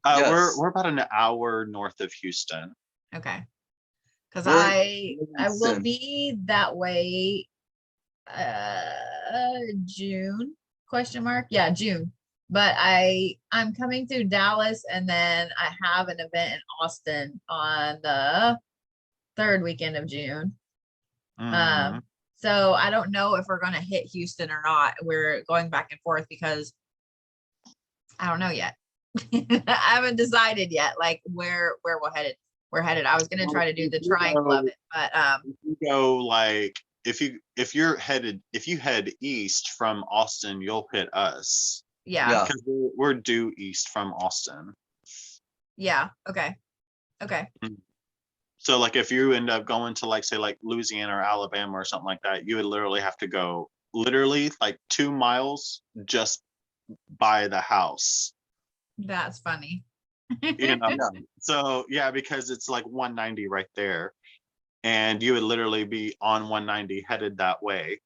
Yes. We're about an hour north of Houston. Okay. Because We're I will Houston. be that way June question mark. Yeah, June. But I'm coming through Dallas and then I have an event in Austin on the third weekend of June. Mhm. So I don't know if we're gonna hit Houston or not. We're going back and forth because I don't know yet. I haven't decided yet, like where we're headed. I was gonna try to do the triangle of it, but If you go like if you head east from Austin, you'll hit us yeah, Yeah. because we're due east from Austin. yeah, okay, okay, So like if you end up going to like say like Louisiana or Alabama or something like that, you would literally have to go literally like 2 miles just by the house. that's funny. You know. Yeah. So yeah, because it's like 190 right there. And you would literally be on 190 headed that way,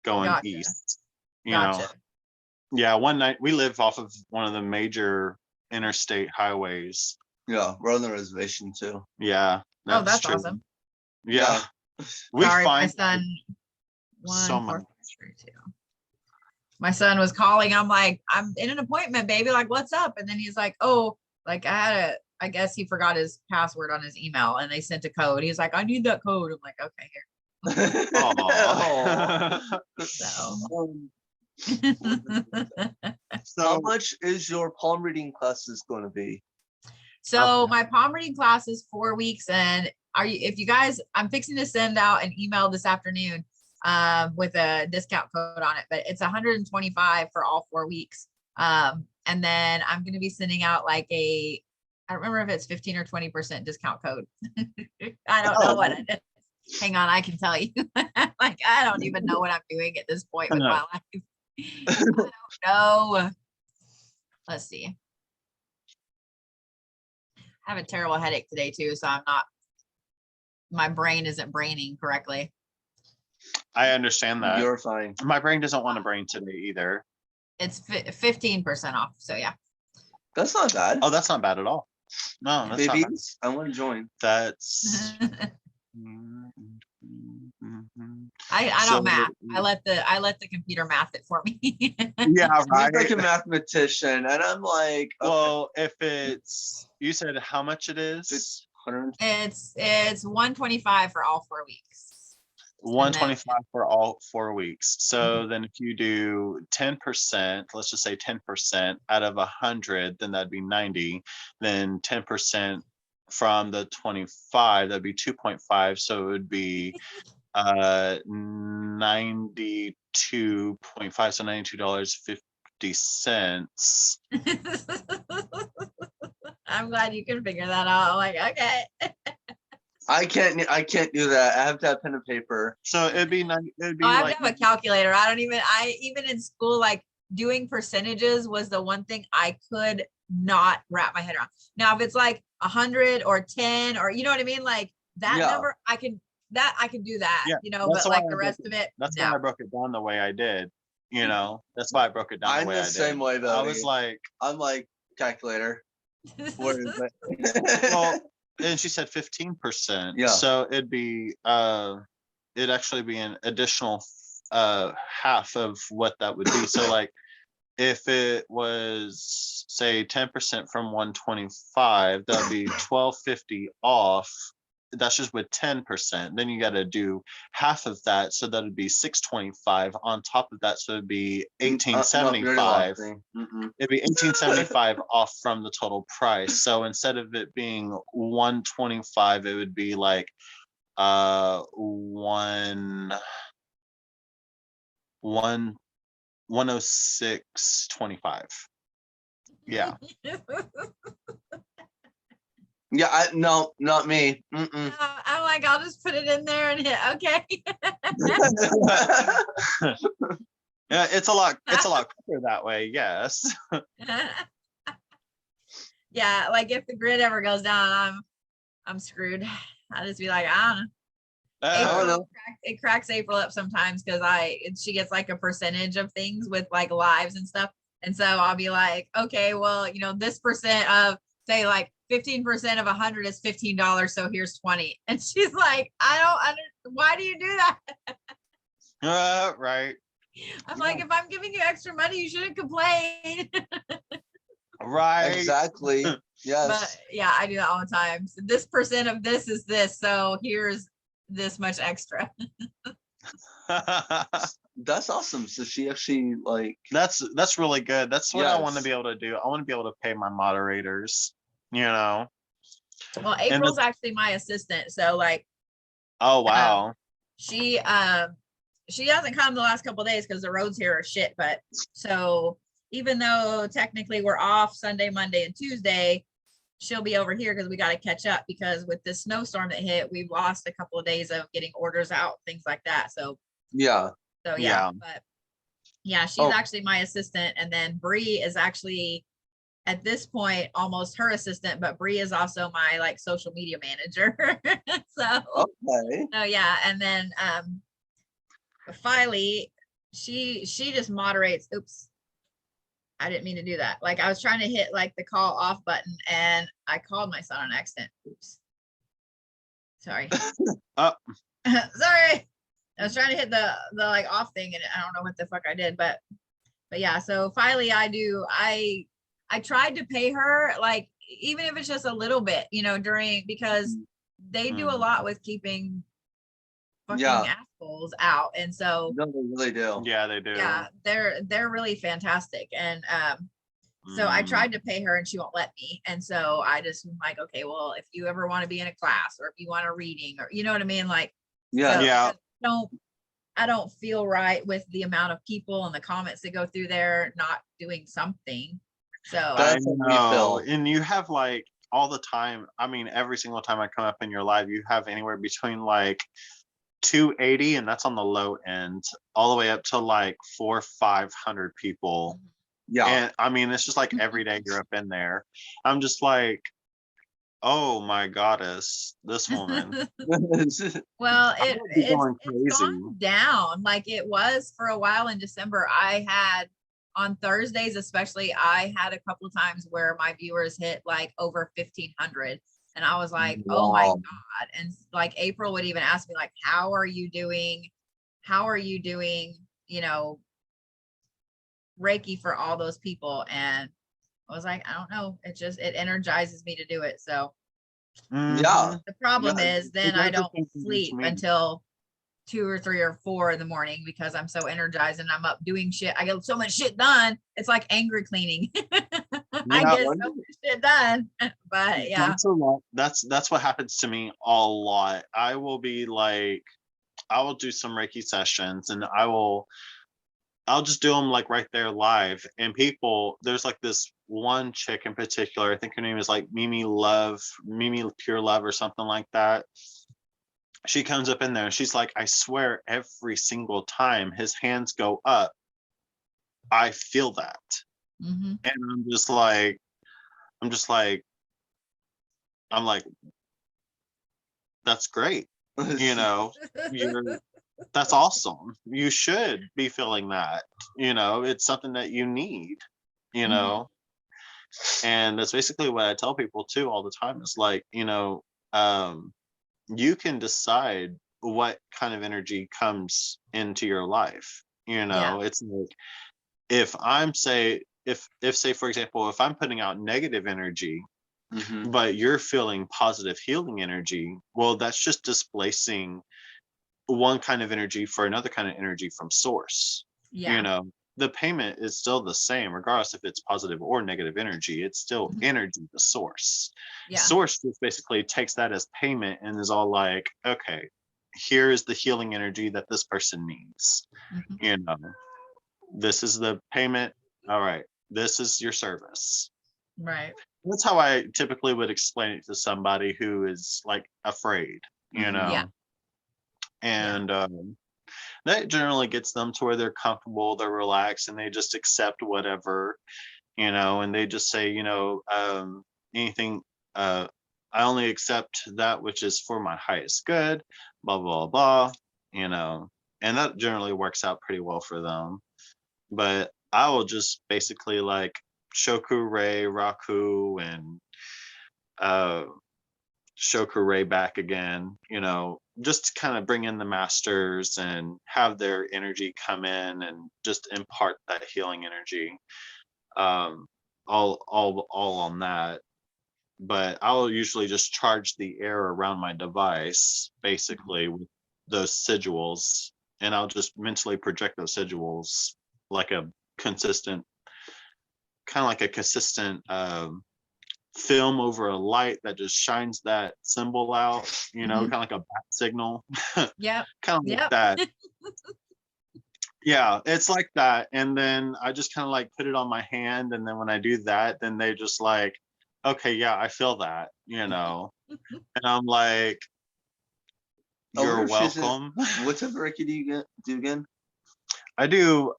going Gotcha. east. You know. Gotcha. Yeah, we live off of one of the major interstate highways. Yeah. We're on the reservation too. Yeah, Oh, that's true. awesome. Yeah. We Sorry, my find son. so 1 4 much. 3 2. My son was calling. I'm like, I'm in an appointment, baby. Like, what's up? And then he's like, oh, like I guess he forgot his password on his email and they sent a code. He's like, I need that code. I'm like, okay, here. Aw. So How So much is your palm reading classes going to be? so my palm reading class is 4 weeks. And if you guys, I'm fixing to send out an email this afternoon with a discount code on it, but it's 125 for all 4 weeks. And then I'm going to be sending out like I don't remember if it's 15 or 20% discount code. I don't know what it is. Hang on, I can tell you. Like, I don't even know what I'm doing at this point with my life. I don't know. Let's see. I have a terrible headache today too, so my brain isn't braining correctly. I understand that. You're fine. My brain doesn't want to brain today either. It's 15% off. So yeah. That's not bad. Oh, that's not bad at all. No, that's not bad. Babies, I want to join. That's I So- don't math. I let the computer math it for me. yeah, I'm right. like a mathematician, and I'm like, okay, Well, if it's you said how much it is? 100. It's 125 for all 4 weeks. 125 for all 4 weeks. So then if you do 10%, let's just say 10% out of 100, then that'd be 90. Then 10% from the 25, that'd be 2.5. So it would be 92.5. So $92.50 $0.50. I'm glad you can figure that out. I'm like, okay. I can't do that. I have to have pen and paper. So it'd be nice. It'd be I have like to have a calculator. Even in school, like doing percentages was the one thing I could not wrap my head around. Now, if it's like 100 or 10 or you know what I mean, like that Yeah. number, I can do that, Yeah, but that's like why the I rest broke of it, that's no. why I broke it down the way I did. That's why I broke it down I'm the way the I did. same way, I was buddy. like, I'm like, calculator. What is it? well, and she said 15%. Yeah. So it'd actually be an additional half of what that would be. So like if it was say 10% from 125, that'd be 1250 off. That's just with 10%. Then you got to do half of that, so that'd be 625 on top of that. So it'd be No, you already 1875. lost me. Mm-mm. It'd be 1875 off from the total price. So instead of it being 125, it would be like one 106.25. Yeah. Yeah, no, not me. Mm-mm. I'm like, I'll just put it in there and hit okay. Yeah, it's a lot quicker that way, yes. Yeah, like if the grid ever goes down, I'm screwed. I'll just be like, I don't know. don't know. It cracks April up sometimes because she gets like a percentage of things with like lives and stuff. And so I'll be like, okay, well, this percent of say like 15% of 100 is $15. So here's 20. And she's like, I don't why do you do that? Right. I'm like, if I'm giving you extra money, you shouldn't complain. Right. Exactly. Yes. But yeah, I do that all the time. So this percent of this is this. So here's this much extra. That's awesome. So she actually like that's really good. That's what I want to Yes. be able to do. I want to be able to pay my moderators, you know. Well, April's actually my assistant. So like, Oh wow. she hasn't come the last couple of days because the roads here are shit. But so even though technically we're off Sunday, Monday, and Tuesday, she'll be over here because we got to catch up because with this snowstorm that hit, we've lost a couple of days of getting orders out, things like that. So yeah. yeah. But yeah, she's actually my assistant, and then Bree is actually at this point almost her assistant, but Bree is also my like social media manager. So Okay. yeah, and then Filey, she just moderates. Oops, I didn't mean to do that. Like I was trying to hit like the call off button and I called my son on accident. Oops. Sorry. Sorry. I was trying to hit the like off thing and I don't know what the fuck I did, but yeah. So Filey, I tried to pay her like even if it's just a little bit, because they do a lot with keeping fucking assholes out, and so No, they really do. Yeah, they do. yeah, they're really fantastic, and so I tried to pay her and she won't let me, and so I just am like, okay, well, if you ever want to be in a class or if you want a reading or you know what I mean, like Yeah. so Yeah. I don't feel right with the amount of people and the comments that go through there not doing something. So I That's how we know. feel. And you have like all the time. I mean, every single time I come up in your live, you have anywhere between like 280, and that's on the low end, all the way up to like 400-500 people. Yeah. And I mean, it's just like every day you're up in there. I'm just like, oh my goddess, this woman. well, I would be going it's crazy. gone down like it was for a while in December. I had on Thursdays, especially, I had a couple of times where my viewers hit like over 1,500. And I was like, oh my Wow. God. And like April would even ask me, like, how are you doing, Reiki for all those people? And I was like, I don't know. It energizes me to do it. So Yeah. the problem Yeah, is then it I does the don't same thing to sleep me. until 2 or 3 or 4 in the morning because I'm so energized and I'm up doing shit. I get so much shit done. It's like angry cleaning. I Yeah. get so much shit done. But yeah. That's a lot. That's what happens to me a lot. I will be like, I will do some Reiki sessions and I will I'll just do them like right there live. And people, there's like this one chick in particular, I think her name is like Mimi Pure Love or something like that. She comes up in there and she's like, I swear every single time his hands go up, I feel that. Mm-hmm. And I'm just like, I'm like, that's great. You know, you're that's awesome. You should be feeling that. You know, it's something that you need, you Mhm. know. And that's basically what I tell people too all the time. Is like, you can decide what kind of energy comes into your life. You Yeah. know, it's like if I'm say if say for example, if I'm putting out negative energy, Mhm. but you're feeling positive healing energy, well, that's just displacing one kind of energy for another kind of energy from source. Yeah. You know, the payment is still the same, regardless if it's positive or negative energy. It's still Mhm. energy, the source. Yeah. Source just basically takes that as payment and is all like, okay, here is the healing energy that this person needs. Mhm. You know, this is the payment. All right, this is your service. Right. That's how I typically would explain it to somebody who is like afraid, you Mhm. know. Yeah. And that generally gets them to where they're comfortable, they're relaxed, and they just accept whatever, and they just say, anything, uh, I only accept that which is for my highest good, blah, blah, blah, and that generally works out pretty well for them. But I will just basically like Shoku Rei, Raku, and uh, Shoku Rei back again, just to kind of bring in the masters and have their energy come in and just impart that healing energy. Um, all on that. But I'll usually just charge the air around my device, basically with those sigils, and I'll just mentally project those sigils like a consistent, kind of like a consistent film over a light that just shines that symbol out, Mhm. kind of like a bat signal, Yep. kind of like Yep. that. Yeah, it's like that. And then I just kind of like put it on my hand. And then when I do that, then they just like, okay, yeah, I feel that, And I'm like, I wonder you're if she's welcome. what type of Reiki do you do again? I do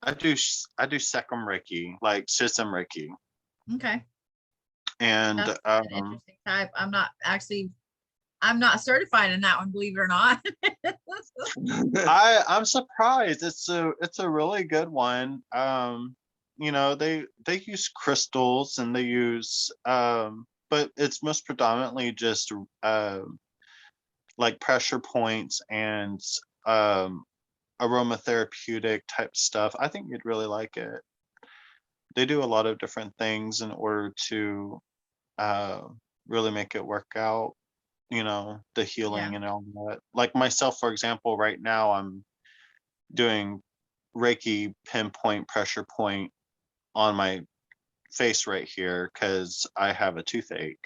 Sekum Reiki, like System Reiki. Okay. And That's an interesting type. I'm not certified in that one, believe it or not. I'm surprised. It's a really good one. They use crystals and they use but it's most predominantly just like pressure points and um aromatherapeutic type stuff. I think you'd really like it. They do a lot of different things in order to uh really make it work out, the Yeah. healing and all that. Like myself, for example, right now I'm doing Reiki pinpoint pressure point on my face right here because I have a toothache.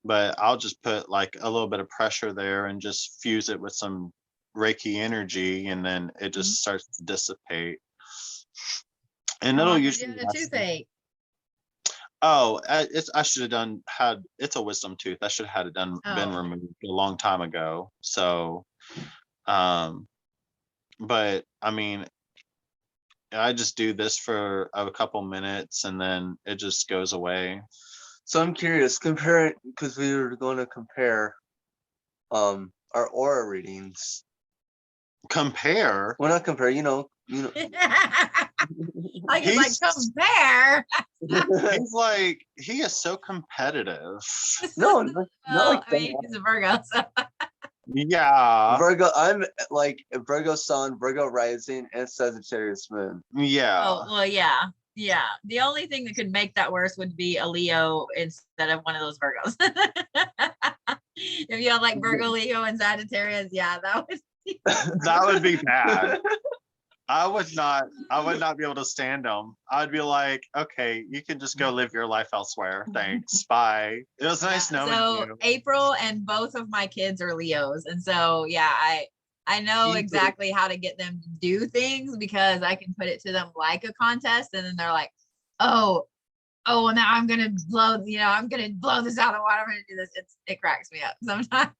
But I'll just put like a little bit of pressure there and just fuse it with some Reiki energy, and then it Mhm. just starts to dissipate. And How it'll long have you usually had a last. toothache? Oh, I should have it's a wisdom tooth. I should have had it been Oh, removed a long time ago. So, um, but I mean, I just do this for a couple minutes and then it just goes away. So I'm curious, comparing because we were going to compare our aura readings. Compare. Well, not compare, I could like He's compare. he is so competitive. No, not Well, like I mean, that. he's a Virgo, so Yeah. Virgo, I'm like Virgo sun, Virgo rising, and Sagittarius moon. Yeah. oh well, yeah, yeah. The only thing that could make that worse would be a Leo instead of one of those Virgos. If you have like Virgo, Leo, and Sagittarius, yeah, that would. That would be bad. I would not be able to stand them. I'd be like, okay, you can just go live your life elsewhere. Thanks. Bye. It was nice knowing So you. April and both of my kids are Leos, and so yeah, I know Easily. exactly how to get them to do things because I can put it to them like a contest, and then they're like, "Oh, oh, now I'm gonna blow, I'm gonna blow this out of the water. I'm gonna do this." It cracks me up sometimes.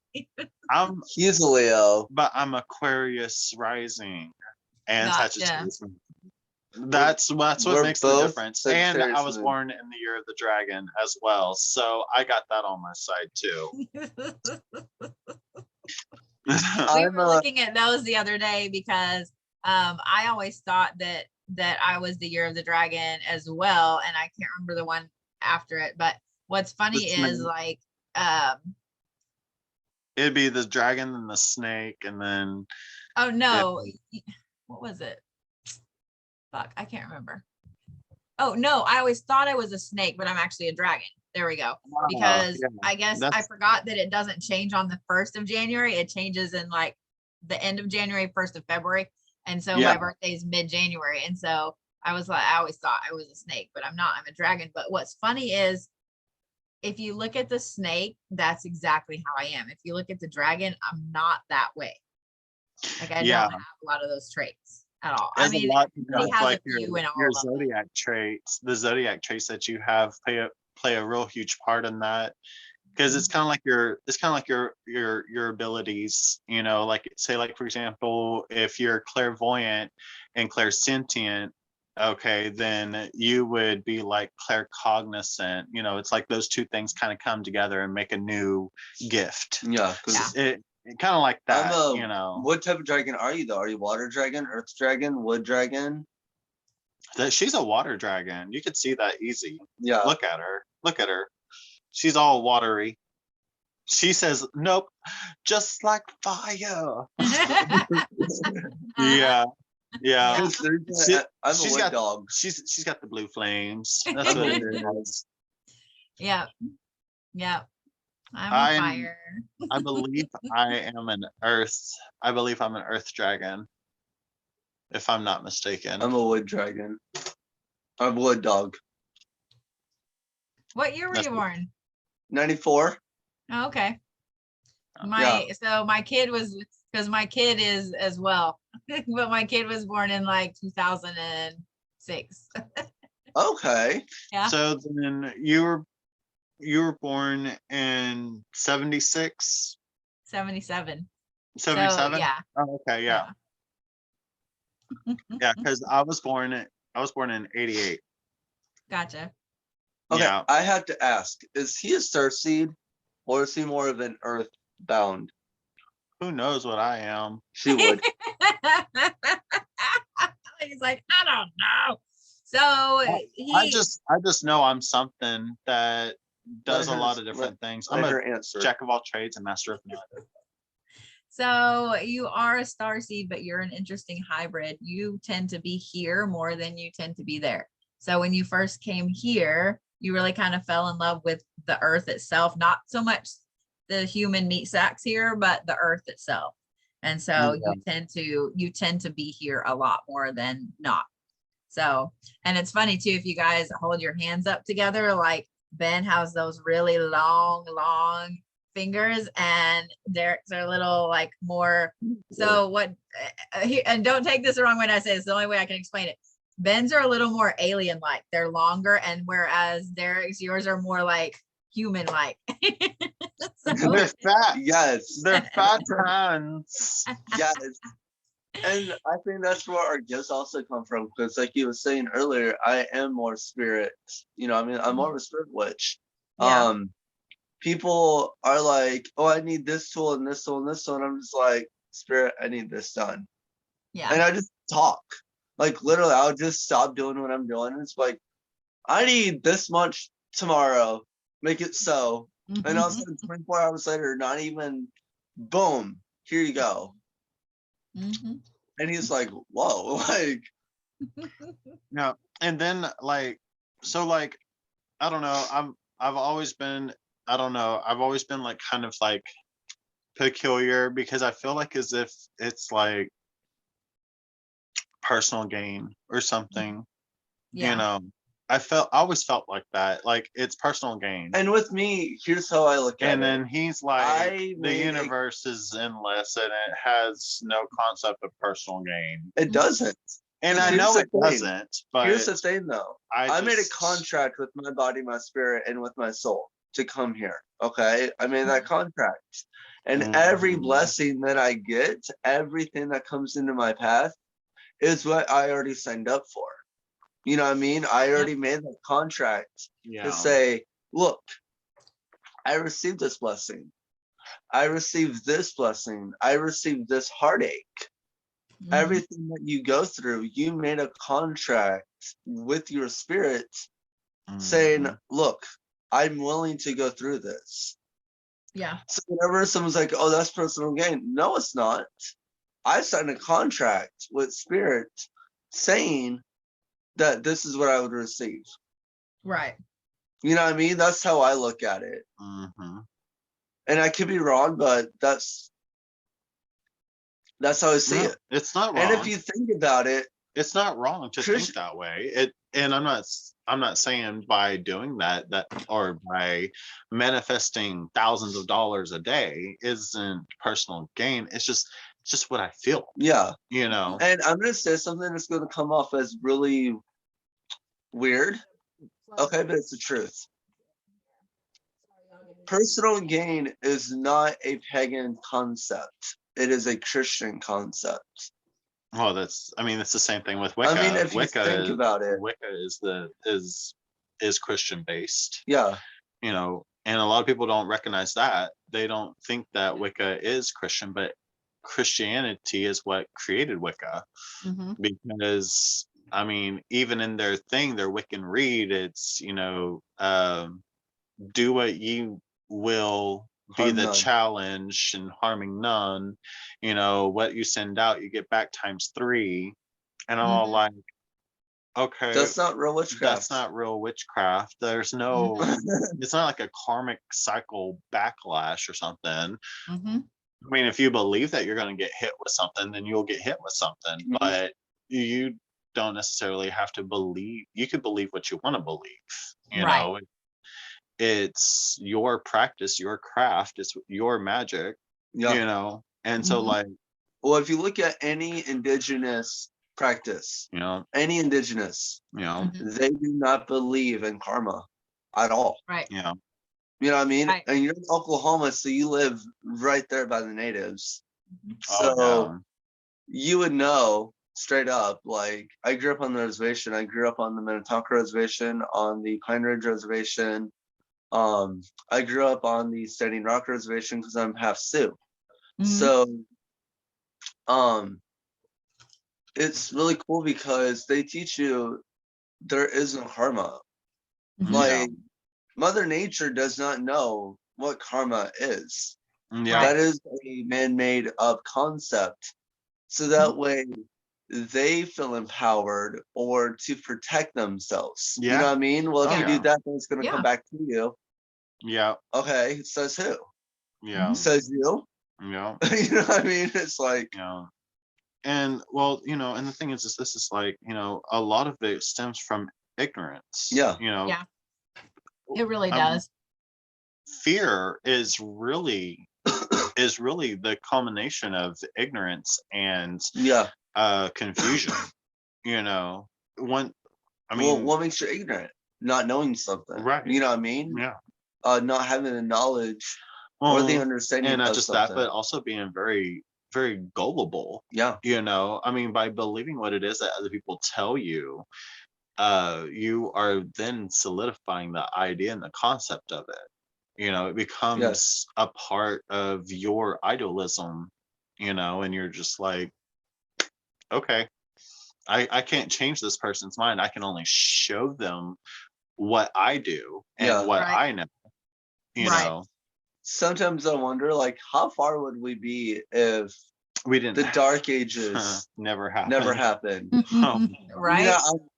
I'm He's a Leo. but I'm Aquarius rising and Gotcha. Sagittarius. That's what we're makes the both difference. And I Sagittarius was moon. born in the year of the dragon as well, so I got that on my side too. We I'm were a looking at those the other day because I always thought that I was the year of the dragon as well, and I can't remember the one after it. But what's funny The is snake. like It'd be the dragon and the snake, and then oh no, what was it? Fuck, I can't remember. Oh no, I always thought I was a snake, but I'm actually a dragon. There we go. Because yeah, I guess I that's forgot that it doesn't change on the 1st of January. It changes in like the end of January, 1st of February. And so Yeah. my birthday is mid-January. And so I was like, I always thought I was a snake, but I'm not. I'm a dragon. But what's funny is if you look at the snake, that's exactly how I am. If you look at the dragon, I'm not that way. Like I Yeah. don't have a lot of those traits at all. I There's a mean, lot everybody of has like a few in all your of them. zodiac traits. The zodiac traits that you have play a real huge part in that. Because it's kind of like your abilities, like say like for example, if you're clairvoyant and clairsentient, okay, then you would be like claircognizant. It's like those two things kind of come together and make a new gift. yeah. 'Cause Yeah. It kind of like I'm that, What type of dragon are you though? Are you water dragon, earth dragon, wood dragon? that she's a water dragon. You could see that easy. Yeah. Look at her. Look at her. She's all watery. She says, "Nope, just like fire." Yeah, yeah. 'Cause She- I'm a she's wood got- dog. She's got the blue flames. That's what it is. Yeah. Yeah. I'm a I'm- fire. I believe I am an earth. I believe I'm an earth dragon, if I'm not mistaken. I'm a wood dragon. I'm a wood dog. What year were That's you born? 94. Oh, okay. Yeah. So my kid was because my kid is as well, but my kid was born in like 2006. Okay. Yeah. So then you were born in 76, 77. 77? So yeah. Oh, okay, yeah. Yeah, because I was born in 88. Gotcha. Okay. Yeah. I have to ask: is he a starseed, or is he more of an earth bound? Who knows what I am? She would. He's like, I don't know. So I just know I'm something that does Let a her- lot of different things. Let I'm her a answer. jack of all trades and master of none. So you are a starseed, but you're an interesting hybrid. You tend to be here more than you tend to be there. So when you first came here, you really kind of fell in love with the earth itself, not so much the human meat sacks here, but the earth itself. And so you tend to be here a lot more than not. So, and it's funny too, if you guys hold your hands up together, like Ben has those really long fingers, and they're a little like more. So what? And don't take this the wrong way. When I say it's the only way I can explain it. Ben's are a little more alien-like. They're longer, and whereas yours are more like human-like. So, They're fat. Yes. They're fat hands. Yes. And I think that's where our gifts also come from, because like you were saying earlier, I am more spirit. I'm more of a spirit witch. Yeah. People are like, oh, I need this tool and this tool and this tool, and I'm just like, spirit, I need this done. yeah. And I just talk. Like literally, I'll just stop doing what I'm doing. And it's like, I need this much tomorrow. Make it so. And also 24 hours later, not even, boom, here you go. Mhm. And he's like, whoa, like, Yeah. And then like I don't know, I've always been like kind of like peculiar, because I feel like as if it's like personal gain or something, Yeah. I always felt like that. Like it's personal gain. And with me, here's how I look at And it. then he's like, I the made a- universe is endless and it has no concept of personal gain. It doesn't. And I Here's know the it thing. doesn't, but Here's the thing though. I made a just- contract with my body, my spirit, and with my soul to come here. Okay. I made that contract. And every Mhm. blessing that I get, everything that comes into my path is what I already signed up for. You know what I mean? I already made that contract Yeah. to say, look, I received this blessing. I received this blessing. I received this heartache. Mhm. Everything that you go through, you made a contract with your spirit saying, Mhm. look, I'm willing to go through this. Yeah. So whenever someone's like, oh, that's personal gain. No, it's not. I signed a contract with spirit saying that this is what I would receive. Right. You know what I mean? That's how I look at it. Mhm. And I could be wrong, but that's how I see No, it. it's not wrong. And if you think about it, It's not wrong to Chris- think that way. And I'm not saying by doing that or by manifesting thousands of dollars a day isn't personal gain. It's just what I feel, yeah. you know. And I'm gonna say something that's gonna come off as really weird. Okay, but it's the truth. Personal gain is not a pagan concept. It is a Christian concept. Well, it's the same thing with Wicca. I mean, if you Wicca think about it, Wicca is Christian based, yeah, you know, and a lot of people don't recognize that. They don't think that Wicca is Christian, but Christianity is what created Wicca. Mhm. Because I mean, even in their thing, their Wiccan Read, it's do what you will, be Harm the none. challenge and harming none. What you send out, you get back times 3. And I'm all Mhm. like, okay, That's not real witchcraft. that's not real witchcraft. There's no, it's not like a karmic cycle backlash or something. Mhm. I mean, if you believe that you're going to get hit with something, then you'll get hit with something. Mhm. But you don't necessarily have to believe. You can believe what you want to believe. Right. Know, it's your practice, your craft, it's your magic. Yeah. And so Mhm. like, Well, if you look at any indigenous practice, any indigenous, Mhm. they do not believe in karma at all. Right. You know what I mean? Right. And you're in Oklahoma, so you live right there by the natives. Mhm. So oh, yeah. you would know straight up. Like, I grew up on the reservation. I grew up on the Minnetonka reservation, on the Pine Ridge reservation. I grew up on the Standing Rock reservation because I'm half Sioux. Mhm. So it's really cool because they teach you there is no karma. Mhm. Like, Mother Nature does not know what karma is. Yeah. That is a man-made up concept. So that way they feel empowered or to protect themselves. You Yeah. know what I mean? Well, if Oh, you do yeah. that, then it's gonna Yeah. come back to you. Yeah. Okay, says who? Yeah. Mhm. Says you. Yeah. You know what I mean? It's like, Yeah. And well, and the thing is this is like, a lot of it stems from ignorance. Yeah. Yeah. It really I mean, does. fear is really the culmination of ignorance and yeah. confusion. One, I Well, mean, what makes you ignorant? Not knowing something. Right. You know what I mean? yeah. Not having the knowledge or the Well, understanding and not of just something. that, but also being very, very gullible. Yeah. I mean, by believing what it is that other people tell you, you are then solidifying the idea and the concept of it. It becomes a part of your idealism, and you're just like, okay, I can't change this person's mind. I can only show them what I do and Yeah. what Right. I know. Right. Sometimes I wonder, like, how far would we be if We didn't. the Dark Ages never happened. never happened? Right. You know,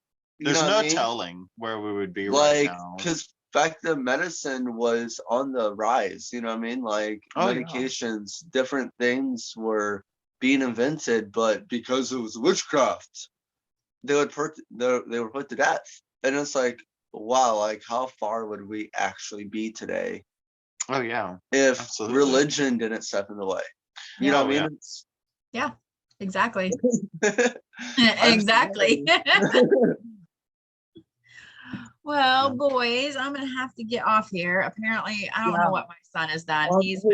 There's what no I mean? telling where we would be right Like, now. because back then medicine was on the rise. You know what I mean? Like, Oh, yeah. medications, different things were being invented, but because it was witchcraft, they were put to death. And it's like, wow, like how far would we actually be today Oh yeah. if Absolutely. religion didn't step in the way? You know Oh, what I yeah. mean? It's, Yeah, exactly. I'm Exactly. sorry. Well, Yeah. boys, I'm gonna have to get off here. Apparently, I don't know Yeah. what my son has done. Well, He's hey,